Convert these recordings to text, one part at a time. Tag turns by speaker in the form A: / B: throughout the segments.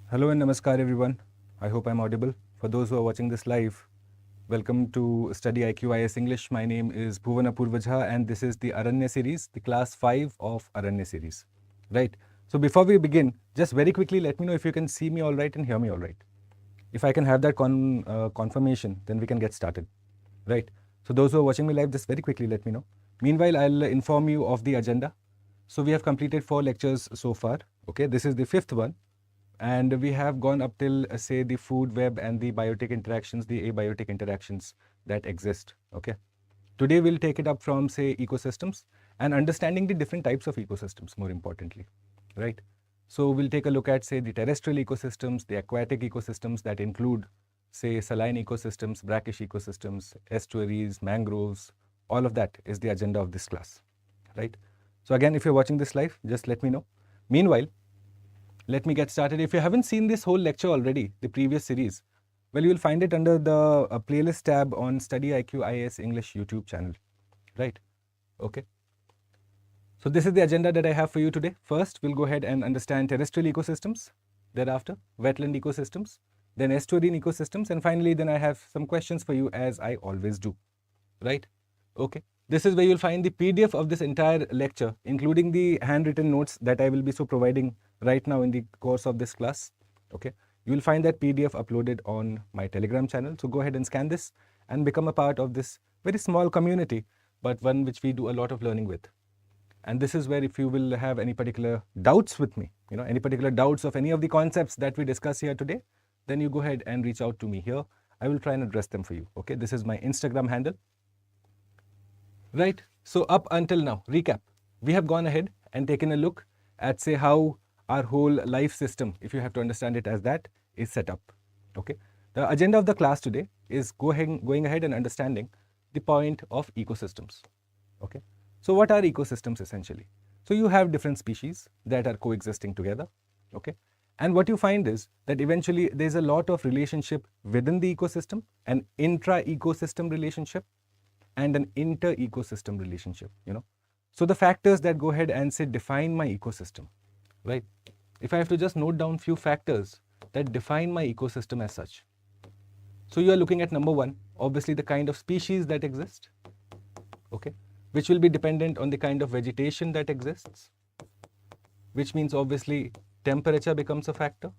A: Hello and namaskar everyone. I hope I'm audible. For those who are watching this live, welcome to StudyIQ IAS English. My name is Bhuvan and this is the Aranya Series, the class 5 of Aranya Series. Right. So before we begin, just very quickly let me know if you can see me all right and hear me all right. If I can have that confirmation, then we can get started. Right. So those who are watching me live, just very quickly let me know. Meanwhile, I'll inform you of the agenda. So we have completed 4 lectures so far. Okay, this is the 5th one. And we have gone up till say the food web and the biotic interactions, the abiotic interactions that exist. Okay. Today we'll take it up from say ecosystems and understanding the different types of ecosystems more importantly, right? So we'll take a look at say the terrestrial ecosystems, the aquatic ecosystems that include say saline ecosystems, brackish ecosystems, estuaries, mangroves, all of that is the agenda of this class, right? So again, if you're watching this live, just let me know. Meanwhile, let me get started. If you haven't seen this whole lecture already, the previous series, well, you will find it under the playlist tab on StudyIQ IAS English YouTube channel, right? Okay. So this is the agenda that I have for you today. First, we'll go ahead and understand terrestrial ecosystems, thereafter wetland ecosystems, then estuarine ecosystems, and finally then I have some questions for you as I always do, right? Okay. This is where you'll find the PDF of this entire lecture, including the handwritten notes that I will be so providing right now in the course of this class. Okay. You will find that PDF uploaded on my Telegram channel. So go ahead and scan this and become a part of this very small community, but one which we do a lot of learning with. And this is where if you will have any particular doubts with me, any particular doubts of any of the concepts that we discuss here today, then you go ahead and reach out to me here. I will try and address them for you. Okay. This is my Instagram handle. Right. So up until now, recap, we have gone ahead and taken a look at say how our whole life system, if you have to understand it as that, is set up. Okay. The agenda of the class today is going ahead and understanding the point of ecosystems. Okay. So what are ecosystems essentially? So you have different species that are coexisting together. Okay. And what you find is that eventually there's a lot of relationship within the ecosystem, an intra-ecosystem relationship, and an inter-ecosystem relationship, So the factors that go ahead and say define my ecosystem, right? If I have to just note down few factors that define my ecosystem as such. So you are looking at number one, obviously the kind of species that exist, okay, which will be dependent on the kind of vegetation that exists, which means obviously temperature becomes a factor,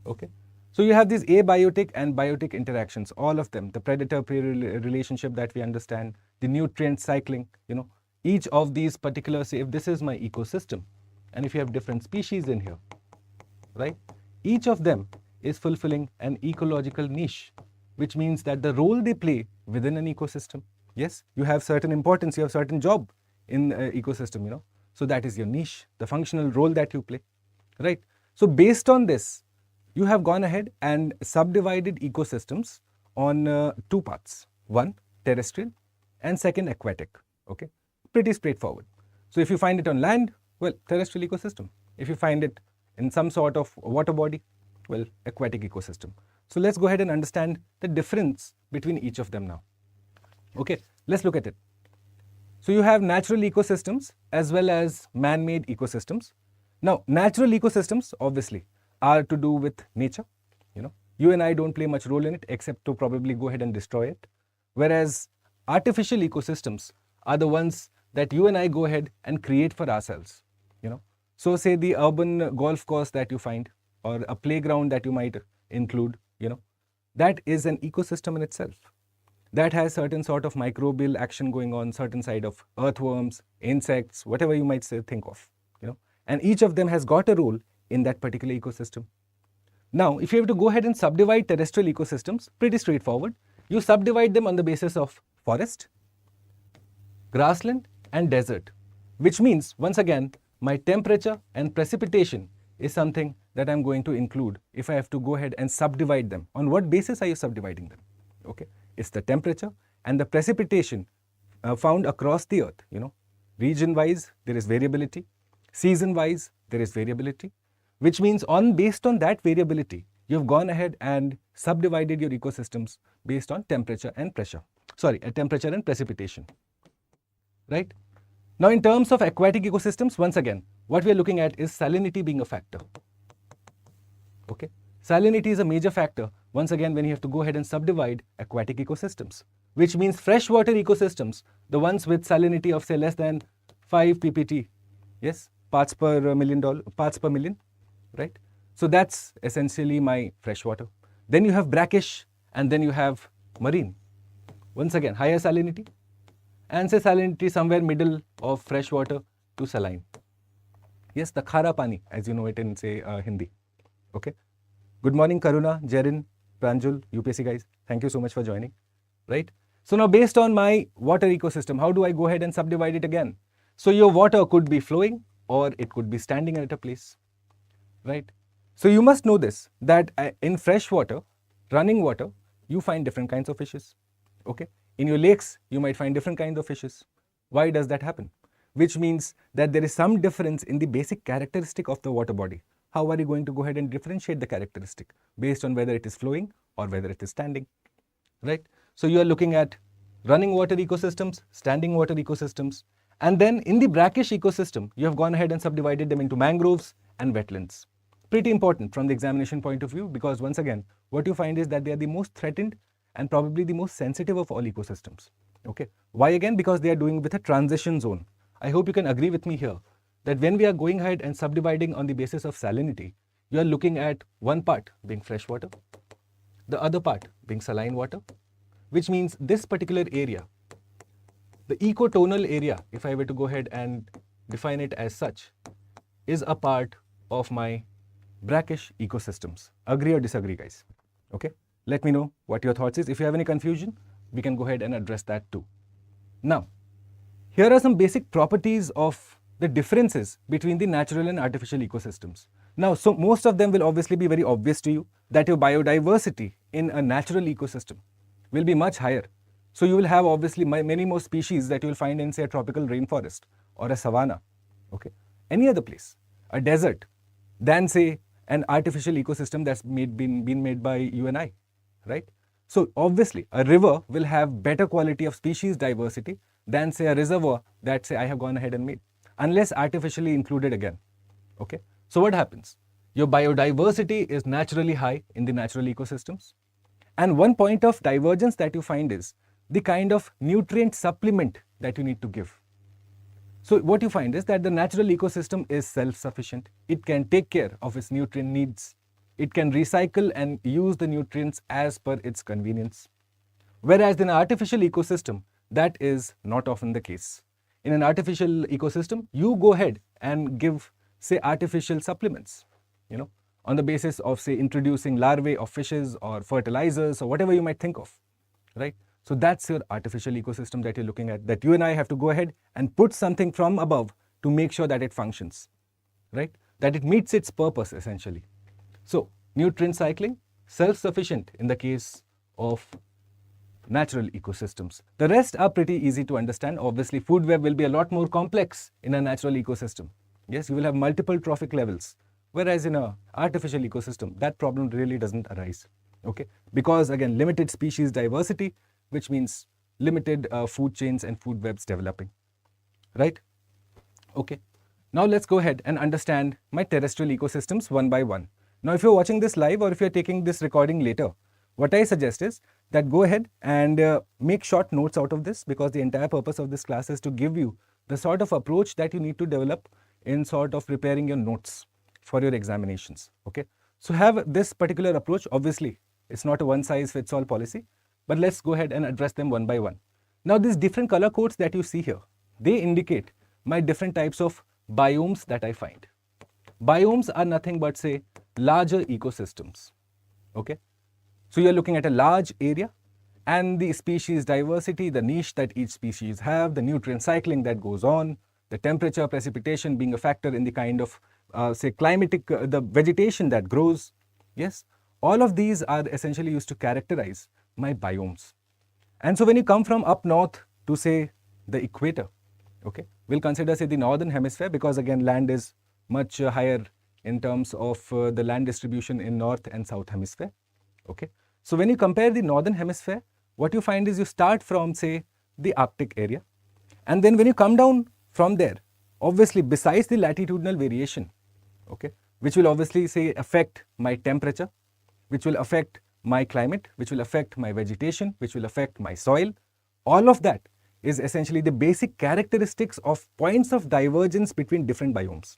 A: okay. So you have these abiotic and biotic interactions, all of them, the predator-prey relationship that we understand, the nutrient cycling, each of these particular, say if this is my ecosystem, and if you have different species in here, right, each of them is fulfilling an ecological niche, which means that the role they play within an ecosystem, yes, you have certain importance, you have certain job in ecosystem, so that is your niche, the functional role that you play, right? So based on this, you have gone ahead and subdivided ecosystems on 2 parts. One, terrestrial, and second, aquatic. Okay, pretty straightforward. So if you find it on land, well, terrestrial ecosystem. If you find it in some sort of water body, well, aquatic ecosystem. So let's go ahead and understand the difference between each of them now. Okay, let's look at it. So you have natural ecosystems as well as man-made ecosystems. Now, natural ecosystems, obviously, are to do with nature. You and I don't play much role in it except to probably go ahead and destroy it. Whereas artificial ecosystems are the ones that you and I go ahead and create for ourselves. So say the urban golf course that you find or a playground that you might include, that is an ecosystem in itself. That has certain sort of microbial action going on, certain side of earthworms, insects, whatever you might say, think of, and each of them has got a role in that particular ecosystem. Now, if you have to go ahead and subdivide terrestrial ecosystems, pretty straightforward. You subdivide them on the basis of forest, grassland, and desert, which means, once again, my temperature and precipitation is something that I'm going to include if I have to go ahead and subdivide them. On what basis are you subdividing them? Okay, it's the temperature and the precipitation found across the earth, Region-wise, there is variability. Season-wise, there is variability, which means based on that variability, you've gone ahead and subdivided your ecosystems based on temperature and temperature and precipitation, right? Now, in terms of aquatic ecosystems, once again, what we are looking at is salinity being a factor. Okay. Salinity is a major factor, once again, when you have to go ahead and subdivide aquatic ecosystems, which means freshwater ecosystems, the ones with salinity of say less than 5 ppt, yes, parts per million, right? So that's essentially my freshwater. Then you have brackish, and then you have marine. Once again, higher salinity, and say salinity somewhere middle of freshwater to saline. Yes, the khara pani, as you know it in say Hindi. Okay. Good morning, Karuna, Jerin, Pranjul, UPSC guys. Thank you so much for joining. Right. So now, based on my water ecosystem, how do I go ahead and subdivide it again? So your water could be flowing, or it could be standing at a place. Right. So you must know this, that in fresh water, running water, you find different kinds of fishes. Okay. In your lakes, you might find different kinds of fishes. Why does that happen? Which means that there is some difference in the basic characteristic of the water body. How are you going to go ahead and differentiate the characteristic based on whether it is flowing or whether it is standing, right? So you are looking at running water ecosystems, standing water ecosystems, and then in the brackish ecosystem, you have gone ahead and subdivided them into mangroves and wetlands. Pretty important from the examination point of view, because once again, what you find is that they are the most threatened and probably the most sensitive of all ecosystems. Okay. Why again? Because they are doing with a transition zone. I hope you can agree with me here that when we are going ahead and subdividing on the basis of salinity, you are looking at one part being fresh water, the other part being saline water, which means this particular area, the ecotonal area, if I were to go ahead and define it as such, is a part of my brackish ecosystems. Agree or disagree, guys? Okay. Let me know what your thoughts is. If you have any confusion, we can go ahead and address that too. Now, here are some basic properties of the differences between the natural and artificial ecosystems. Now, so most of them will obviously be very obvious to you, that your biodiversity in a natural ecosystem will be much higher. So you will have obviously many more species that you will find in say a tropical rainforest or a savanna, okay, any other place, a desert, than say an artificial ecosystem that's been made by you and I, right? So obviously a river will have better quality of species diversity than say a reservoir that say I have gone ahead and made, unless artificially included again. Okay. So what happens? Your biodiversity is naturally high in the natural ecosystems. And one point of divergence that you find is the kind of nutrient supplement that you need to give. So what you find is that the natural ecosystem is self-sufficient. It can take care of its nutrient needs. It can recycle and use the nutrients as per its convenience. Whereas in an artificial ecosystem, that is not often the case. In an artificial ecosystem, you go ahead and give, say, artificial supplements, on the basis of, say, introducing larvae of fishes or fertilizers or whatever you might think of, right? So that's your artificial ecosystem that you're looking at, that you and I have to go ahead and put something from above to make sure that it functions, right? That it meets its purpose essentially. So nutrient cycling, self-sufficient in the case of natural ecosystems. The rest are pretty easy to understand. Obviously, food web will be a lot more complex in a natural ecosystem. Yes, you will have multiple trophic levels, whereas in an artificial ecosystem, that problem really doesn't arise. Okay, because again, limited species diversity, which means limited food chains and food webs developing, right? Okay, now let's go ahead and understand my terrestrial ecosystems one by one. Now, if you're watching this live or if you're taking this recording later, what I suggest is that go ahead and make short notes out of this, because the entire purpose of this class is to give you the sort of approach that you need to develop in sort of preparing your notes for your examinations. Okay, so have this particular approach. Obviously, it's not a one-size-fits-all policy, but let's go ahead and address them one by one. Now, these different color codes that you see here, they indicate my different types of biomes that I find. Biomes are nothing but, say, larger ecosystems. Okay, so you're looking at a large area and the species diversity, the niche that each species have, the nutrient cycling that goes on, the temperature, precipitation being a factor in the kind of, say, climatic, the vegetation that grows. Yes, all of these are essentially used to characterize my biomes. And so when you come from up north to, say, the equator, okay, we'll consider, say, the northern hemisphere, because again, land is much higher in terms of the land distribution in north and south hemisphere. Okay, so when you compare the northern hemisphere, what you find is you start from, say, the Arctic area, and then when you come down from there, obviously besides the latitudinal variation, okay, which will obviously say affect my temperature, which will affect my climate, which will affect my vegetation, which will affect my soil. All of that is essentially the basic characteristics of points of divergence between different biomes.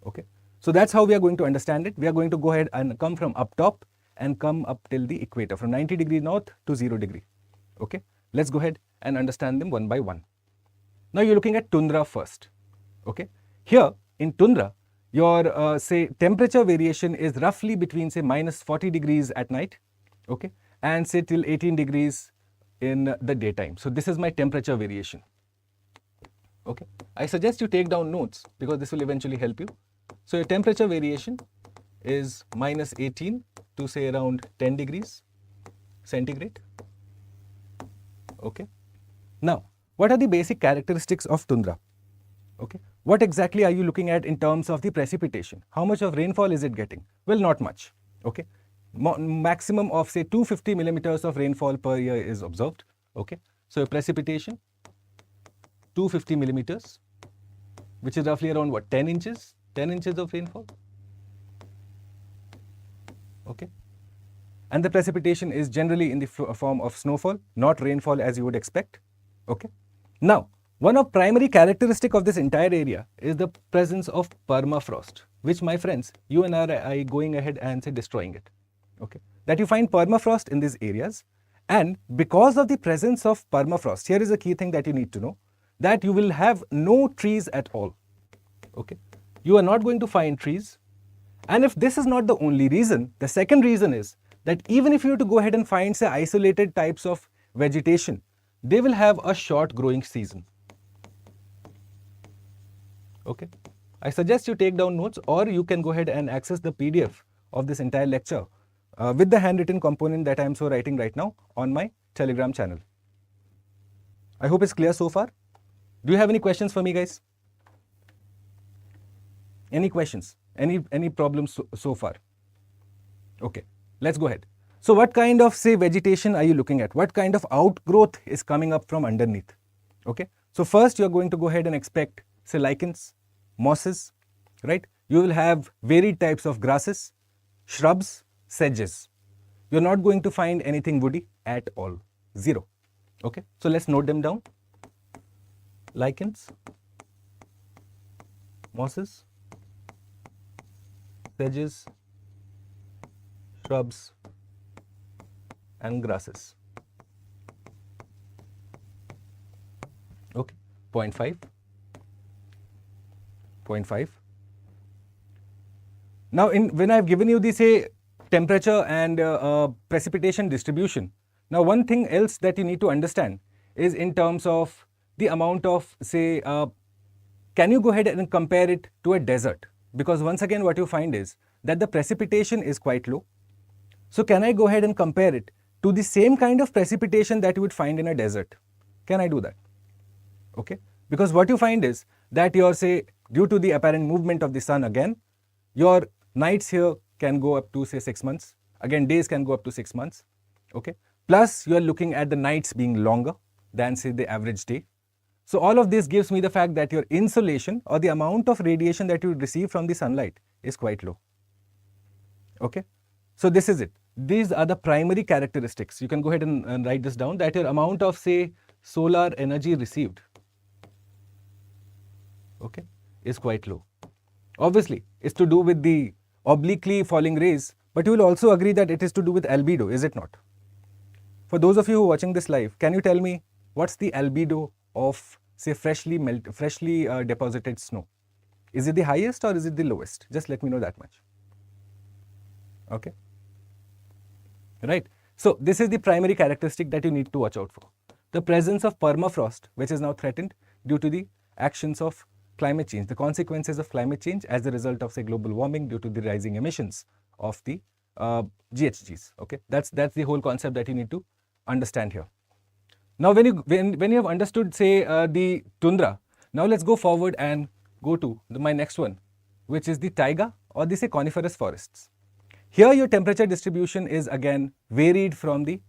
A: Okay, so that's how we are going to understand it. We are going to go ahead and come from up top and come up till the equator, from 90 degree north to 0 degree. Okay, let's go ahead and understand them one by one. Now you're looking at tundra first. Okay, here in tundra, your say temperature variation is roughly between say minus 40 degrees at night, okay, and say till 18 degrees in the daytime. So this is my temperature variation. Okay, I suggest you take down notes because this will eventually help you. So your temperature variation is minus 18 to say around 10 degrees centigrade. Okay, now what are the basic characteristics of tundra? Okay, what exactly are you looking at in terms of the precipitation? How much of rainfall is it getting? Well, not much. Okay, maximum of say 250 millimeters of rainfall per year is observed. Okay, so precipitation 250 millimeters, which is roughly around what, 10 inches? 10 inches of rainfall. Okay, and the precipitation is generally in the form of snowfall, not rainfall as you would expect. Okay, now one of primary characteristic of this entire area is the presence of permafrost, which my friends, you and I are going ahead and say destroying it. Okay, that you find permafrost in these areas, and because of the presence of permafrost, here is a key thing that you need to know, that you will have no trees at all. Okay, you are not going to find trees, and if this is not the only reason, the second reason is that even if you were to go ahead and find say isolated types of vegetation, they will have a short growing season. Okay, I suggest you take down notes, or you can go ahead and access the PDF of this entire lecture with the handwritten component that I am writing right now on my Telegram channel. I hope it's clear so far. Do you have any questions for me, guys? Any questions? Any problems so far? Okay, let's go ahead. So what kind of say vegetation are you looking at? What kind of outgrowth is coming up from underneath? Okay, so first you are going to go ahead and expect say lichens, mosses, right? You will have varied types of grasses, shrubs, sedges. You're not going to find anything woody at all, zero. Okay, so let's note them down. Lichens, mosses, sedges, shrubs, and grasses. Okay, 0.5. 0.5. Now, when I have given you the say temperature and precipitation distribution, now one thing else that you need to understand is in terms of the amount of say, can you go ahead and compare it to a desert? Because once again what you find is that the precipitation is quite low. So can I go ahead and compare it to the same kind of precipitation that you would find in a desert? Can I do that? Okay, because what you find is that your say due to the apparent movement of the sun again, your nights here can go up to say 6 months. Again, days can go up to 6 months. Okay, plus you are looking at the nights being longer than say the average day. So all of this gives me the fact that your insolation or the amount of radiation that you receive from the sunlight is quite low. Okay, so this is it. These are the primary characteristics. You can go ahead and write this down, that your amount of say solar energy received, okay, is quite low. Obviously, it's to do with the obliquely falling rays, but you will also agree that it is to do with albedo, is it not? For those of you who are watching this live, can you tell me what's the albedo of say freshly deposited snow? Is it the highest or is it the lowest? Just let me know that much. Okay, right. So this is the primary characteristic that you need to watch out for. The presence of permafrost, which is now threatened due to the actions of climate change, the consequences of climate change as a result of say global warming due to the rising emissions of the GHGs. Okay, that's the whole concept that you need to understand here. Now, when you have understood say the tundra, now let's go forward and go to my next one, which is the taiga or the say coniferous forests. Here your temperature distribution is again varied from the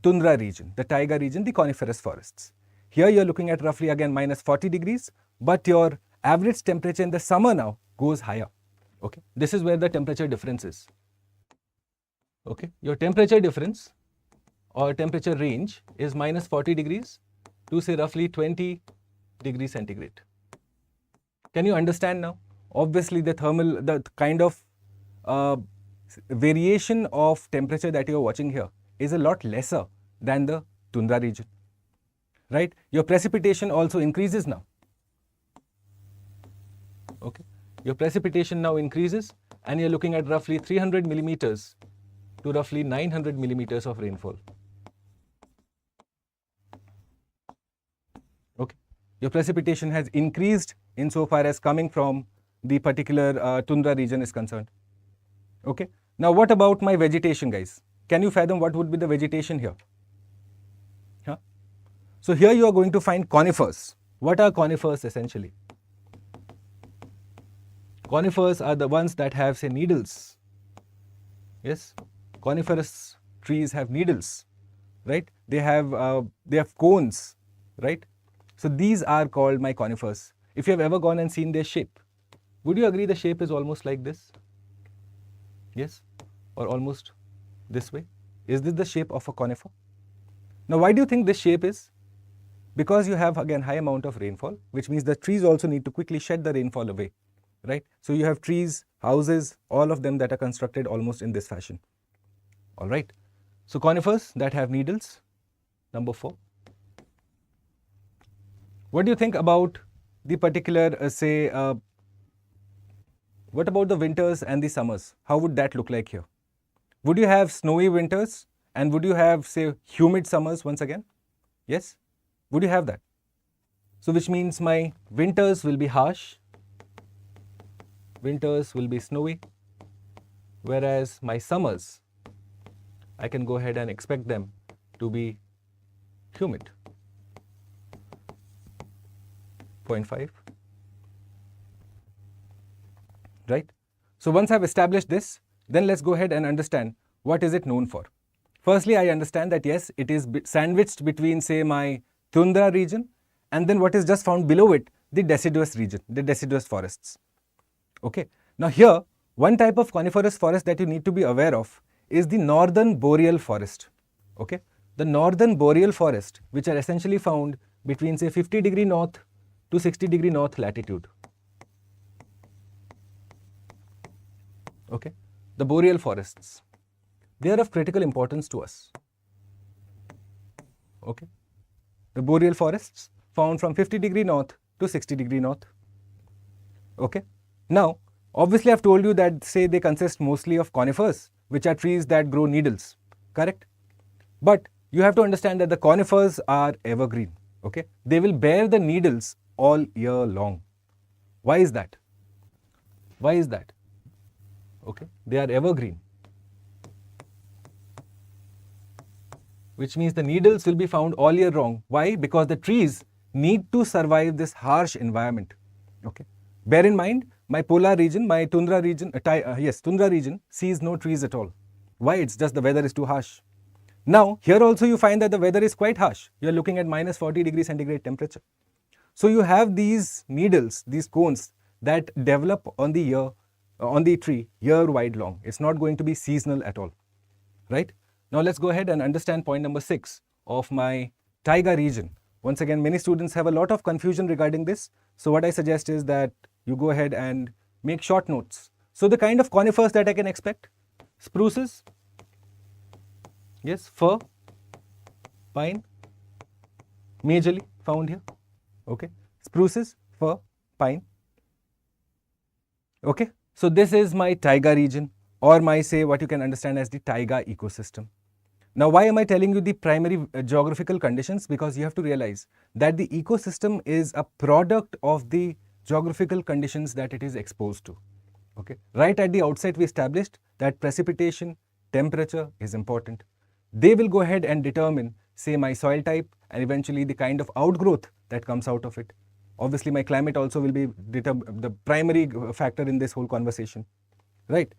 A: tundra region, the taiga region, the coniferous forests. Here you are looking at roughly again minus 40 degrees, but your average temperature in the summer now goes higher. Okay, this is where the temperature difference is. Okay, your temperature difference or temperature range is minus 40 degrees to say roughly 20 degrees centigrade. Can you understand now? Obviously, the kind of variation of temperature that you are watching here is a lot lesser than the tundra region, right? Your precipitation also increases now. Okay, your precipitation now increases, and you're looking at roughly 300 millimeters to roughly 900 millimeters of rainfall. Okay, your precipitation has increased insofar as coming from the particular tundra region is concerned. Okay, now what about my vegetation, guys? Can you fathom what would be the vegetation here? Huh? So here you are going to find conifers. What are conifers essentially? Conifers are the ones that have, say, needles. Yes, coniferous trees have needles, right? They have cones, right? So these are called my conifers. If you have ever gone and seen their shape, would you agree the shape is almost like this? Yes, or almost this way. Is this the shape of a conifer? Now, why do you think this shape is? Because you have again high amount of rainfall, which means the trees also need to quickly shed the rainfall away, right? So you have trees, houses, all of them that are constructed almost in this fashion. All right. So conifers that have needles, number 4. What do you think about the particular, what about the winters and the summers? How would that look like here? Would you have snowy winters and would you have, say, humid summers once again? Yes? Would you have that? So which means my winters will be harsh, winters will be snowy, whereas my summers, I can go ahead and expect them to be humid. 0.5. Right? So once I've established this, then let's go ahead and understand what is it known for. Firstly, I understand that yes, it is sandwiched between, say, my tundra region and then what is just found below it, the deciduous region, the deciduous forests. Okay. Now here, one type of coniferous forest that you need to be aware of is the northern boreal forest. Okay. The northern boreal forest, which are essentially found between, say, 50 degree north to 60 degree north latitude. Okay. The boreal forests, they are of critical importance to us. Okay. The boreal forests found from 50 degree north to 60 degree north. Okay. Now, obviously, I've told you that, say, they consist mostly of conifers, which are trees that grow needles, correct? But you have to understand that the conifers are evergreen. Okay. They will bear the needles all year long. Why is that? Why is that? Okay. They are evergreen, which means the needles will be found all year long. Why? Because the trees need to survive this harsh environment. Okay. Bear in mind, my polar region, my tundra region, tundra region sees no trees at all. Why? It's just the weather is too harsh. Now, here also you find that the weather is quite harsh. You are looking at minus 40 degrees centigrade temperature. So you have these needles, these cones that develop on the tree year-wide long. It's not going to be seasonal at all, right? Now let's go ahead and understand point number 6 of my taiga region. Once again, many students have a lot of confusion regarding this. So what I suggest is that you go ahead and make short notes. So the kind of conifers that I can expect: spruces, yes, fir, pine, majorly found here. Okay, spruces, fir, pine. Okay, so this is my taiga region, or my, say, what you can understand as the taiga ecosystem. Now, why am I telling you the primary geographical conditions? Because you have to realize that the ecosystem is a product of the geographical conditions that it is exposed to. Okay, right at the outset we established that precipitation, temperature is important. They will go ahead and determine, say, my soil type and eventually the kind of outgrowth that comes out of it. Obviously, my climate also will be the primary factor in this whole conversation, right?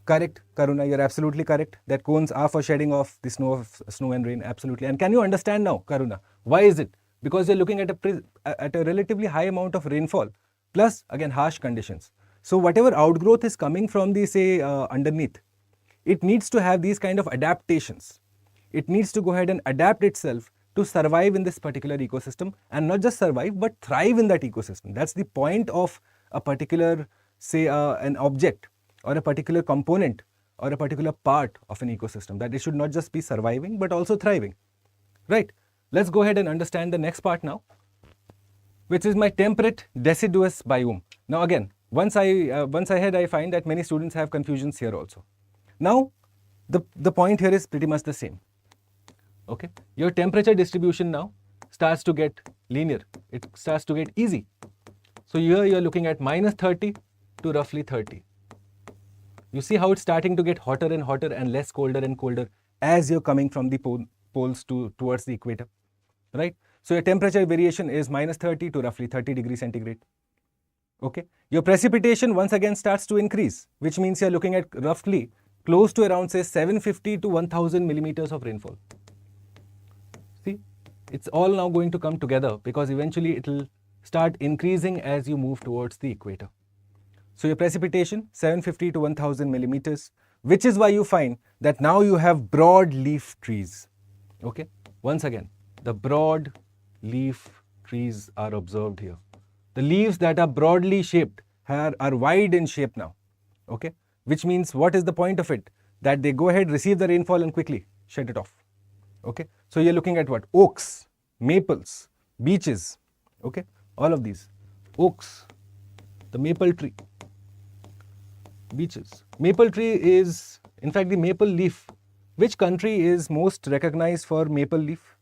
A: Correct, Karuna, you're absolutely correct that cones are for shedding off the snow and rain, absolutely. And can you understand now, Karuna, why is it? Because you're looking at a relatively high amount of rainfall, plus again harsh conditions. So whatever outgrowth is coming from the, say, underneath, it needs to have these kind of adaptations. It needs to go ahead and adapt itself to survive in this particular ecosystem, and not just survive but thrive in that ecosystem. That's the point of a particular, say, an object or a particular component or a particular part of an ecosystem, that it should not just be surviving but also thriving, right? Let's go ahead and understand the next part now, which is my temperate deciduous biome. Now again, once ahead, I find that many students have confusions here also. Now the point here is pretty much the same. Okay, your temperature distribution now starts to get linear, it starts to get easy. So here you are looking at -30 to roughly 30. You see how it's starting to get hotter and hotter and less colder and colder as you're coming from the poles towards the equator, right? So your temperature variation is -30 to roughly 30 degrees centigrade. Okay, your precipitation once again starts to increase, which means you're looking at roughly close to around, say, 750 to 1000 millimeters of rainfall. See, it's all now going to come together because eventually it will start increasing as you move towards the equator. So your precipitation 750 to 1000 millimeters, which is why you find that now you have broad leaf trees. Okay, once again, the broad leaf trees are observed here. The leaves that are broadly shaped are wide in shape now. Okay, which means what is the point of it? That they go ahead, receive the rainfall and quickly shed it off. Okay, so you're looking at what? Oaks, maples, beeches. Okay, all of these. Oaks, the maple tree, beeches. Maple tree is, in fact, the maple leaf. Which country is most recognized for maple leaf?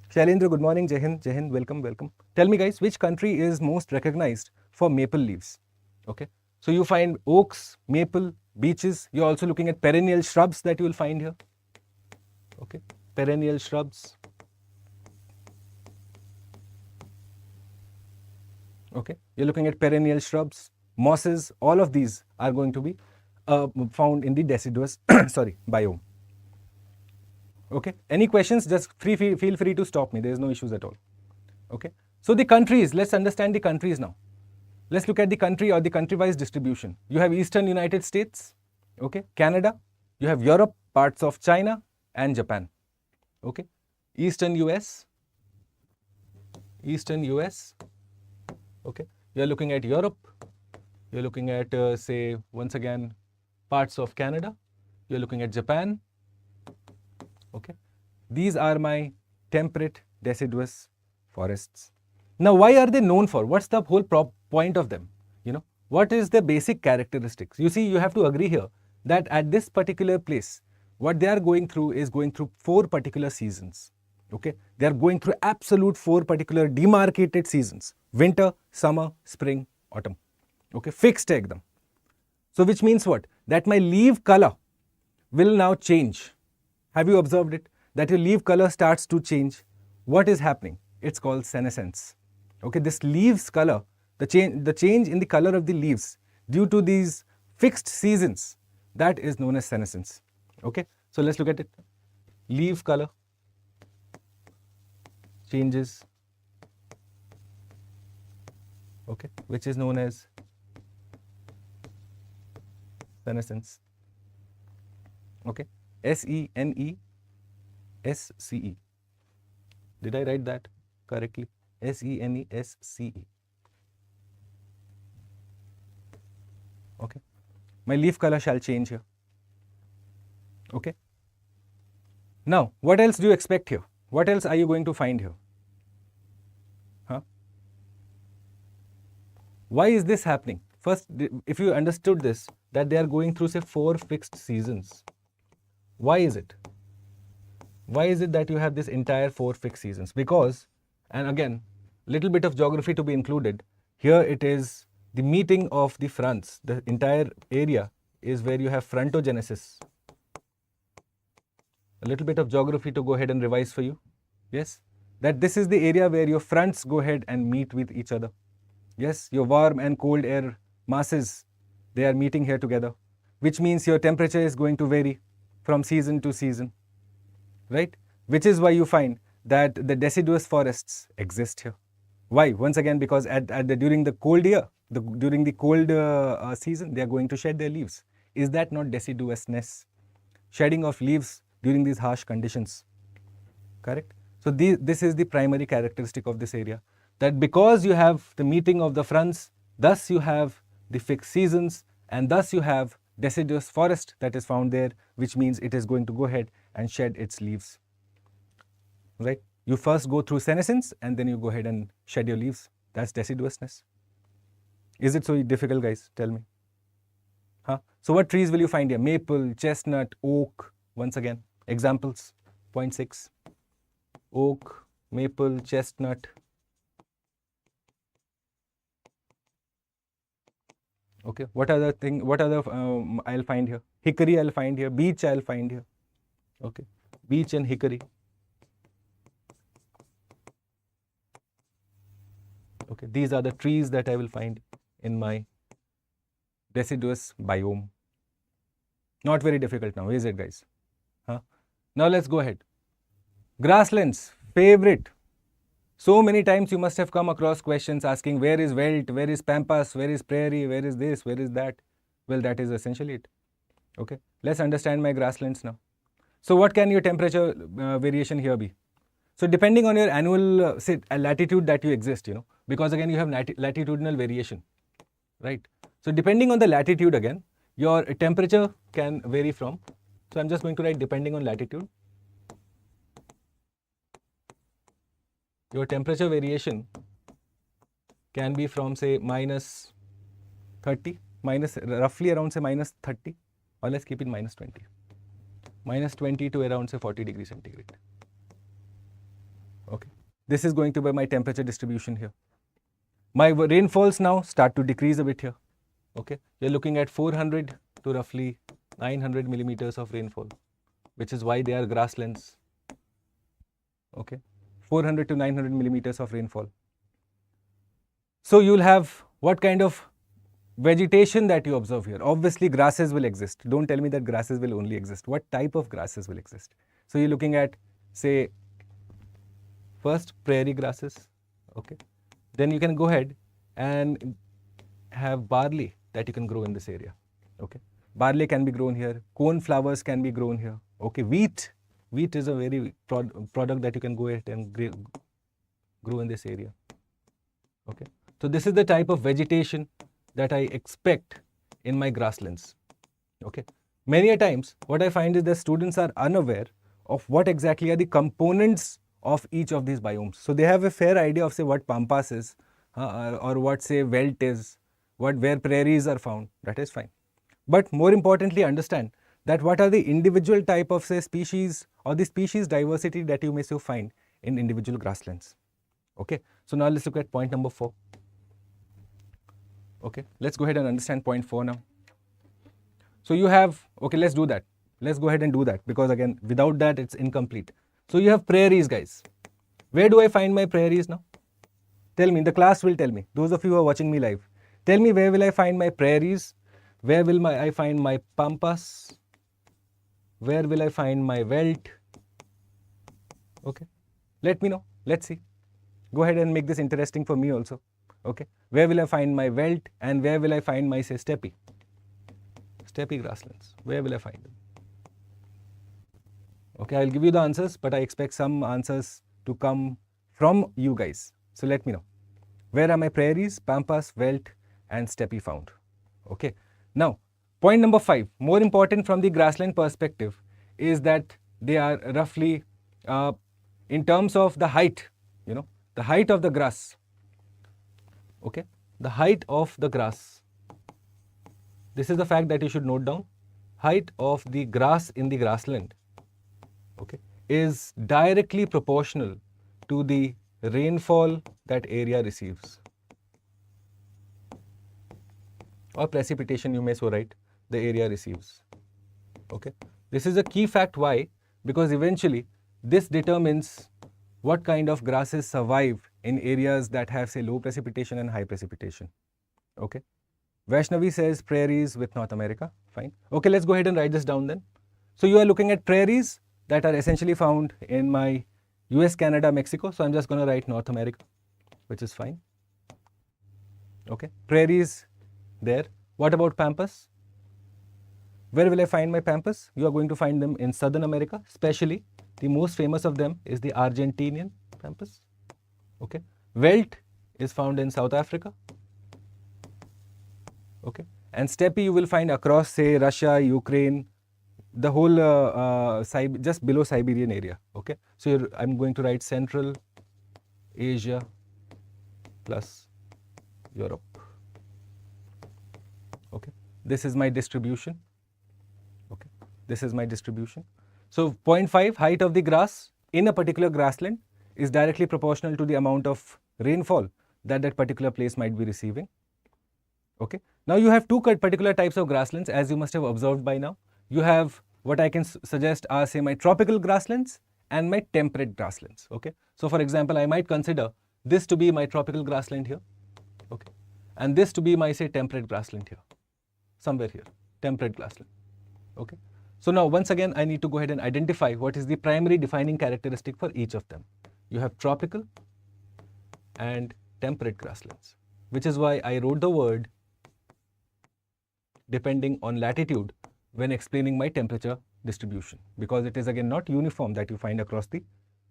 A: Shailendra, good morning. Jai Hind, welcome, welcome. Tell me guys, which country is most recognized for maple leaves? Okay, so you find oaks, maple, beeches. You're also looking at perennial shrubs that you will find here. Okay, perennial shrubs. Okay, you're looking at perennial shrubs, mosses. All of these are going to be found in the deciduous biome. Okay, any questions? Just feel free to stop me. There is no issues at all. Okay, so the countries, let's understand the countries now. Let's look at the country or the country-wise distribution. You have Eastern United States, okay, Canada, you have Europe, parts of China and Japan. Okay, Eastern US, okay, you are looking at Europe, you are looking at say, once again, parts of Canada, you are looking at Japan. Okay, these are my temperate deciduous forests. Now, why are they known for? What's the whole point of them? You know, what is the basic characteristics? You see, you have to agree here that at this particular place, what they are going through is going through 4 particular seasons. Okay, they are going through absolute 4 particular demarcated seasons: winter, summer, spring, autumn. Okay, fixed ekdam. So which means what? That my leaf color will now change. Have you observed it? That your leaf color starts to change. What is happening? It's called senescence. Okay, this leaves color, the change in the color of the leaves due to these fixed seasons, that is known as senescence. Okay, so let's look at it. Leaf color changes, okay, which is known as senescence. Okay, SENESCE. Did I write that correctly? SENESCE. Okay, my leaf color shall change here. Okay, now what else do you expect here? What else are you going to find here? Huh? Why is this happening? First, if you understood this, that they are going through, say, 4 fixed seasons. Why is it? Why is it that you have this entire 4 fixed seasons? Because, and again, little bit of geography to be included. Here it is the meeting of the fronts. The entire area is where you have frontogenesis. A little bit of geography to go ahead and revise for you. Yes, that this is the area where your fronts go ahead and meet with each other. Yes, your warm and cold air masses, they are meeting here together, which means your temperature is going to vary from season to season, right? Which is why you find that the deciduous forests exist here. Why? Once again, because during the cold year, during the cold season, they are going to shed their leaves. Is that not deciduousness? Shedding of leaves during these harsh conditions. Correct? So this is the primary characteristic of this area, that because you have the meeting of the fronts, thus you have the fixed seasons, and thus you have deciduous forest that is found there, which means it is going to go ahead and shed its leaves. Right? You first go through senescence and then you go ahead and shed your leaves. That's deciduousness. Is it so difficult, guys? Tell me. Huh? So what trees will you find here? Maple, chestnut, oak. Once again, examples. Point 6. Oak, maple, chestnut. Okay. What other thing? What other I'll find here? Hickory I'll find here. Beech I'll find here. Okay. Beech and hickory. Okay. These are the trees that I will find in my deciduous biome. Not very difficult now, is it, guys? Huh? Now let's go ahead. Grasslands, favorite. So many times you must have come across questions asking where is veldt, where is pampas, where is prairie, where is this, where is that. Well, that is essentially it. Okay, let's understand my grasslands now. So what can your temperature variation here be? So depending on your annual say latitude that you exist, because again you have latitudinal variation, right? So depending on the latitude again, your temperature can vary from, so I'm just going to write depending on latitude. Your temperature variation can be from say minus 30, roughly around say minus 30, or let's keep it minus 20. Minus 20 to around say 40 degrees centigrade. Okay, this is going to be my temperature distribution here. My rainfalls now start to decrease a bit here. Okay, you're looking at 400 to roughly 900 millimeters of rainfall, which is why they are grasslands. Okay, 400 to 900 millimeters of rainfall. So you'll have what kind of vegetation that you observe here? Obviously grasses will exist. Don't tell me that grasses will only exist. What type of grasses will exist? So you're looking at say first prairie grasses. Okay, then you can go ahead and have barley that you can grow in this area. Okay, barley can be grown here, corn flowers can be grown here. Okay, wheat is a very product that you can go ahead and grow in this area. Okay, so this is the type of vegetation that I expect in my grasslands. Okay, many a times what I find is that students are unaware of what exactly are the components of each of these biomes. So they have a fair idea of say what pampas is or what say veldt is, where prairies are found. That is fine, but more importantly understand that what are the individual type of say species or the species diversity that you may so find in individual grasslands. Okay, so now let's look at point number 4. Okay, let's go ahead and understand point 4 now. So you have, okay, let's do that. Let's go ahead and do that, because again without that it's incomplete. So you have prairies, guys. Where do I find my prairies now? Tell me, the class will tell me. Those of you who are watching me live, tell me where will I find my prairies? Where will I find my pampas? Where will I find my veldt? Okay, let me know. Let's see. Go ahead and make this interesting for me also. Okay, where will I find my veldt and where will I find my say steppe grasslands? Where will I find them? Okay, I'll give you the answers, but I expect some answers to come from you guys. So let me know. Where are my prairies, pampas, veldt and steppe found? Okay, now point number 5, more important from the grassland perspective, is that they are roughly in terms of the height, the height of the grass. Okay, the height of the grass. This is the fact that you should note down. Height of the grass in the grassland, okay, is directly proportional to the rainfall that area receives, or precipitation you may so write, the area receives. Okay, this is a key fact. Why? Because eventually this determines what kind of grasses survive in areas that have say low precipitation and high precipitation. Okay, Vaishnavi says prairies with North America. Fine. Okay, let's go ahead and write this down then. So you are looking at prairies that are essentially found in my US, Canada, Mexico. So I'm just going to write North America. which is fine. Okay, prairies there. What about pampas? Where will I find my pampas? You are going to find them in Southern America, especially the most famous of them is the Argentinian pampas. Okay, veldt is found in South Africa. Okay, and steppe you will find across, say, Russia, Ukraine, the whole just below Siberian area. Okay, so I'm going to write Central Asia plus Europe. Okay, this is my distribution. Okay, this is my distribution. So 0.5 height of the grass in a particular grassland is directly proportional to the amount of rainfall that that particular place might be receiving. Okay, now you have two particular types of grasslands, as you must have observed by now. You have what I can suggest are, say, my tropical grasslands and my temperate grasslands. Okay, so for example, I might consider this to be my tropical grassland here. Okay, and this to be my, say, temperate grassland here, somewhere here, temperate grassland. Okay, so now once again I need to go ahead and identify what is the primary defining characteristic for each of them. You have tropical and temperate grasslands, which is why I wrote the word depending on latitude when explaining my temperature distribution, because it is again not uniform that you find across the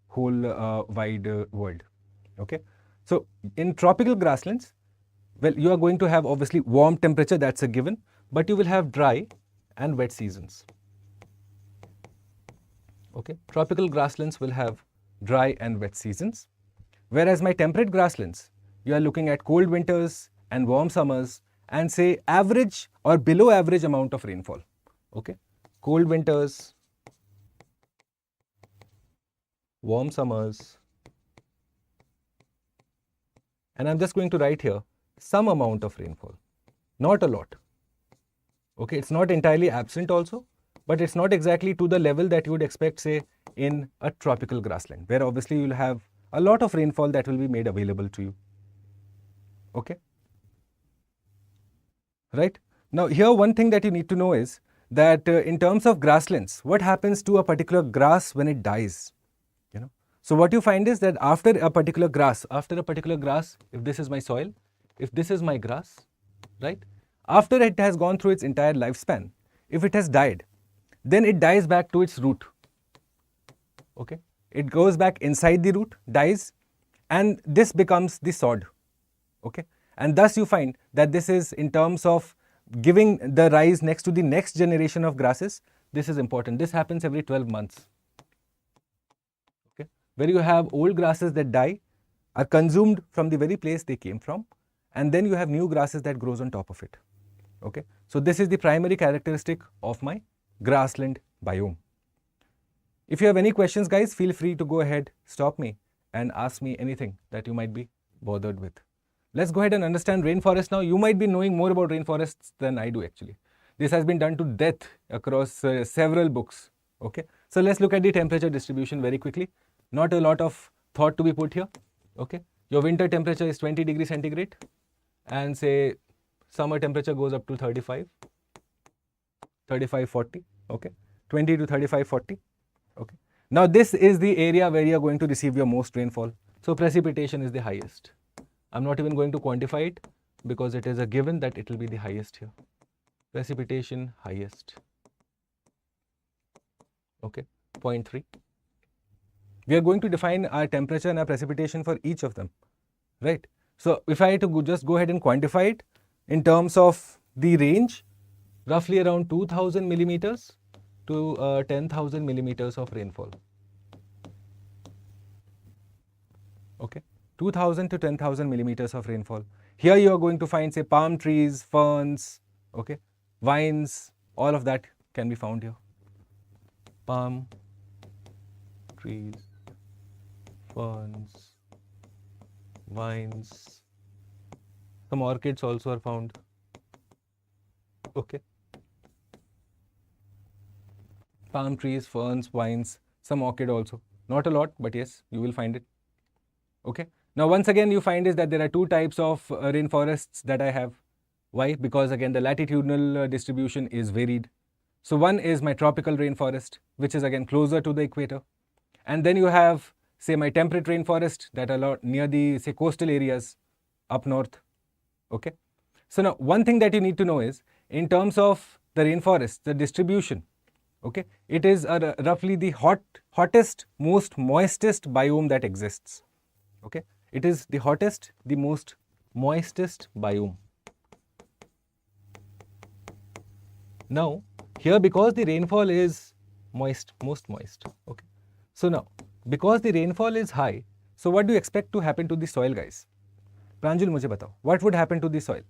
A: whole wide world. Okay, so in tropical grasslands, well, you are going to have obviously warm temperature, that's a given, but you will have dry and wet seasons. Okay, tropical grasslands will have dry and wet seasons, whereas my temperate grasslands, you are looking at cold winters and warm summers and, say, average or below average amount of rainfall. Okay, cold winters, warm summers, and I'm just going to write here some amount of rainfall, not a lot. Okay, it's not entirely absent also, but it's not exactly to the level that you would expect, say, in a tropical grassland, where obviously you'll have a lot of rainfall that will be made available to you. Okay, right? Now here one thing that you need to know is that in terms of grasslands, what happens to a particular grass when it dies? You know, so what you find is that after a particular grass, if this is my soil, if this is my grass, right? After it has gone through its entire lifespan, if it has died, then it dies back to its root. Okay, it goes back inside the root, dies, and this becomes the sod. Okay, and thus you find that this is, in terms of giving the rise next to the next generation of grasses, this is important. This happens every 12 months. Okay, where you have old grasses that die, are consumed from the very place they came from, and then you have new grasses that grows on top of it. Okay, so this is the primary characteristic of my grassland biome. If you have any questions, guys, feel free to go ahead, stop me and ask me anything that you might be bothered with. Let's go ahead and understand rainforest now. You might be knowing more about rainforests than I do actually. This has been done to death across several books. Okay, so let's look at the temperature distribution very quickly. Not a lot of thought to be put here. Okay, your winter temperature is 20 degrees centigrade and, say, summer temperature goes up to 35, 40. Okay, 20 to 35, 40. Okay, now this is the area where you are going to receive your most rainfall. So precipitation is the highest. I'm not even going to quantify it because it is a given that it will be the highest here. Precipitation highest. Okay, 0.3. We are going to define our temperature and our precipitation for each of them, right? So if I had to just go ahead and quantify it in terms of the range, roughly around 2000 millimeters to 10,000 millimeters of rainfall. Okay, 2000 to 10,000 millimeters of rainfall. Here you are going to find, say, palm trees, ferns, okay, vines, all of that can be found here. Palm trees, ferns, vines, some orchids also are found. Okay, palm trees, ferns, vines, some orchid also. Not a lot, but yes, you will find it. Okay, now once again you find is that there are two types of rainforests that I have. Why? Because again the latitudinal distribution is varied. So one is my tropical rainforest, which is again closer to the equator, and then you have say my temperate rainforest that are lot near the say coastal areas up north. Okay. So now one thing that you need to know is in terms of the rainforest, the distribution. Okay, it is roughly the hottest, most moistest biome that exists. Okay, it is the hottest, the most moistest biome. Now, here because the rainfall is moist, most moist. Okay, so now because the rainfall is high, so what do you expect to happen to the soil, guys? Pranjul, मुझे बताओ, what would happen to the soil?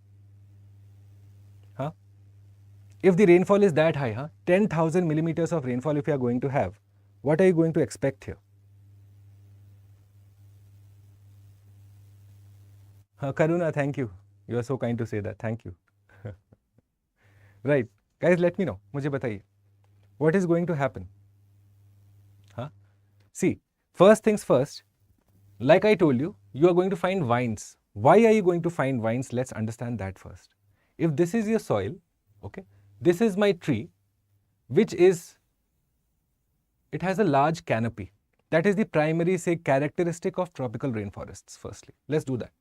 A: Huh? If the rainfall is that high, 10,000 millimeters of rainfall if you are going to have, what are you going to expect here? Karuna, thank you. You are so kind to say that. Thank you. Right. Guys, let me know. मुझे बताइए. What is going to happen? See, first things first, like I told you, you are going to find vines. Why are you going to find vines? Let's understand that first. If this is your soil, okay, this is my tree, which is, it has a large canopy. That is the primary, say, characteristic of tropical rainforests, firstly. Let's do that.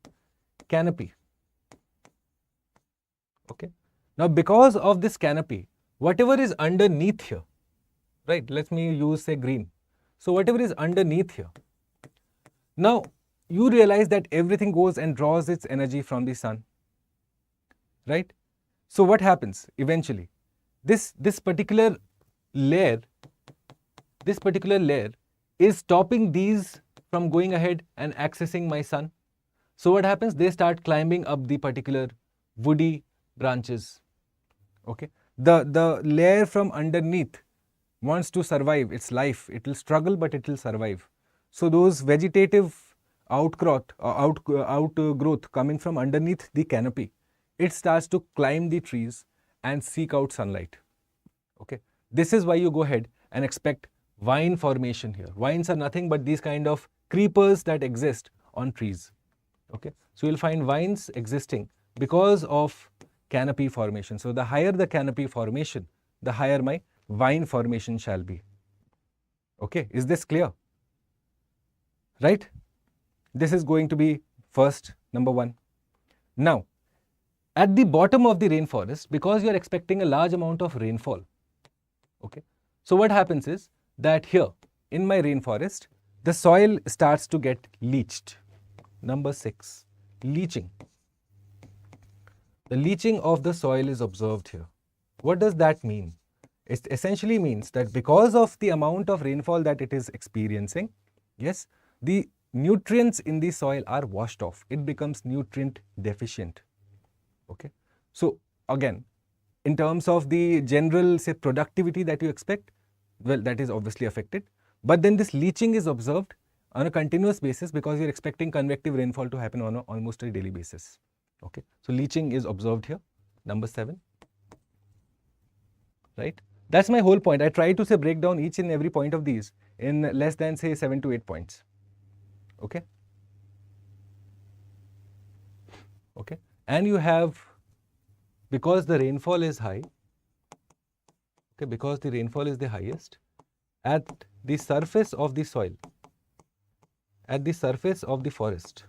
A: Canopy. Okay. Now, because of this canopy, whatever is underneath here, right, let me use, say, green. So, whatever is underneath here, now, you realize that everything goes and draws its energy from the sun, right? So, what happens eventually? This particular layer is stopping these from going ahead and accessing my sun. So, what happens? They start climbing up the particular woody branches. Okay, the layer from underneath wants to survive its life. It will struggle, but it will survive. So those vegetative outgrowth coming from underneath the canopy, it starts to climb the trees and seek out sunlight. Okay, this is why you go ahead and expect vine formation here. Vines are nothing but these kind of creepers that exist on trees. Okay, so you'll find vines existing because of canopy formation. So the higher the canopy formation, the higher my vine formation shall be. Okay, is this clear? Right? This is going to be first, number one. Now, at the bottom of the rainforest, because you are expecting a large amount of rainfall, okay, so what happens is that here in my rainforest, the soil starts to get leached. Number 6, leaching. The leaching of the soil is observed here. What does that mean? It essentially means that because of the amount of rainfall that it is experiencing, yes, the nutrients in the soil are washed off. It becomes nutrient deficient. Okay. So again, in terms of the general, say, productivity that you expect, well, that is obviously affected. But then this leaching is observed on a continuous basis because you're expecting convective rainfall to happen on almost a daily basis. Okay. So leaching is observed here. Number 7. Right. That's my whole point. I try to say break down each and every point of these in less than, say, 7 to 8 points. Okay. Okay. And you have, because the rainfall is high, okay, because the rainfall is the highest, at the surface of the soil, at the surface of the forest,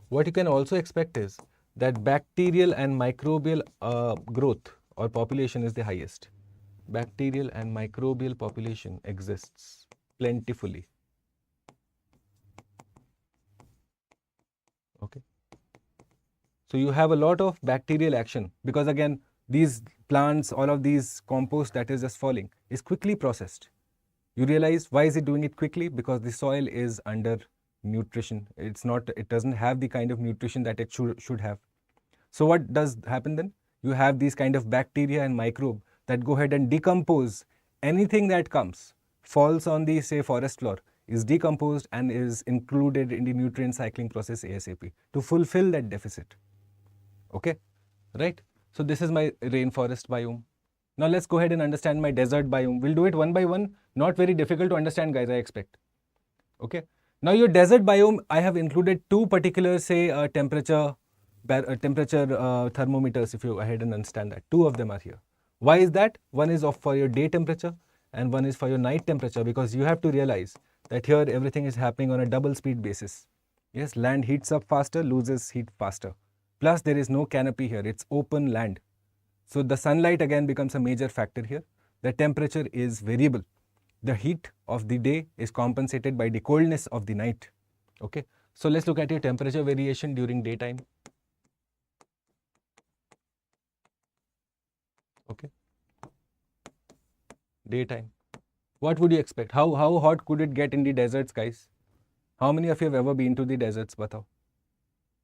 A: what you can also expect is that bacterial and microbial growth or population is the highest. Bacterial and microbial population exists plentifully. Okay. So you have a lot of bacterial action because again, these plants, all of these compost that is just falling is quickly processed. You realize why is it doing it quickly? Because the soil is under nutrition. It doesn't have the kind of nutrition that it should have. So what does happen then? You have these kind of bacteria and microbe that go ahead and decompose anything that comes, falls on the, say, forest floor, is decomposed and is included in the nutrient cycling process ASAP to fulfill that deficit. Okay, right? So this is my rainforest biome. Now let's go ahead and understand my desert biome. We'll do it one by one. Not very difficult to understand, guys, I expect. Okay. Now your desert biome, I have included 2 particular, say, temperature thermometers, if you go ahead and understand that. 2 of them are here. Why is that? One is for your day temperature and one is for your night temperature, because you have to realize that here everything is happening on a double speed basis. Yes, land heats up faster, loses heat faster. Plus there is no canopy here, it's open land. So the sunlight again becomes a major factor here. The temperature is variable. The heat of the day is compensated by the coldness of the night. Okay, so let's look at your temperature variation during daytime. Okay, daytime. What would you expect? How hot could it get in the deserts, guys? How many of you have ever been to the deserts? Batao.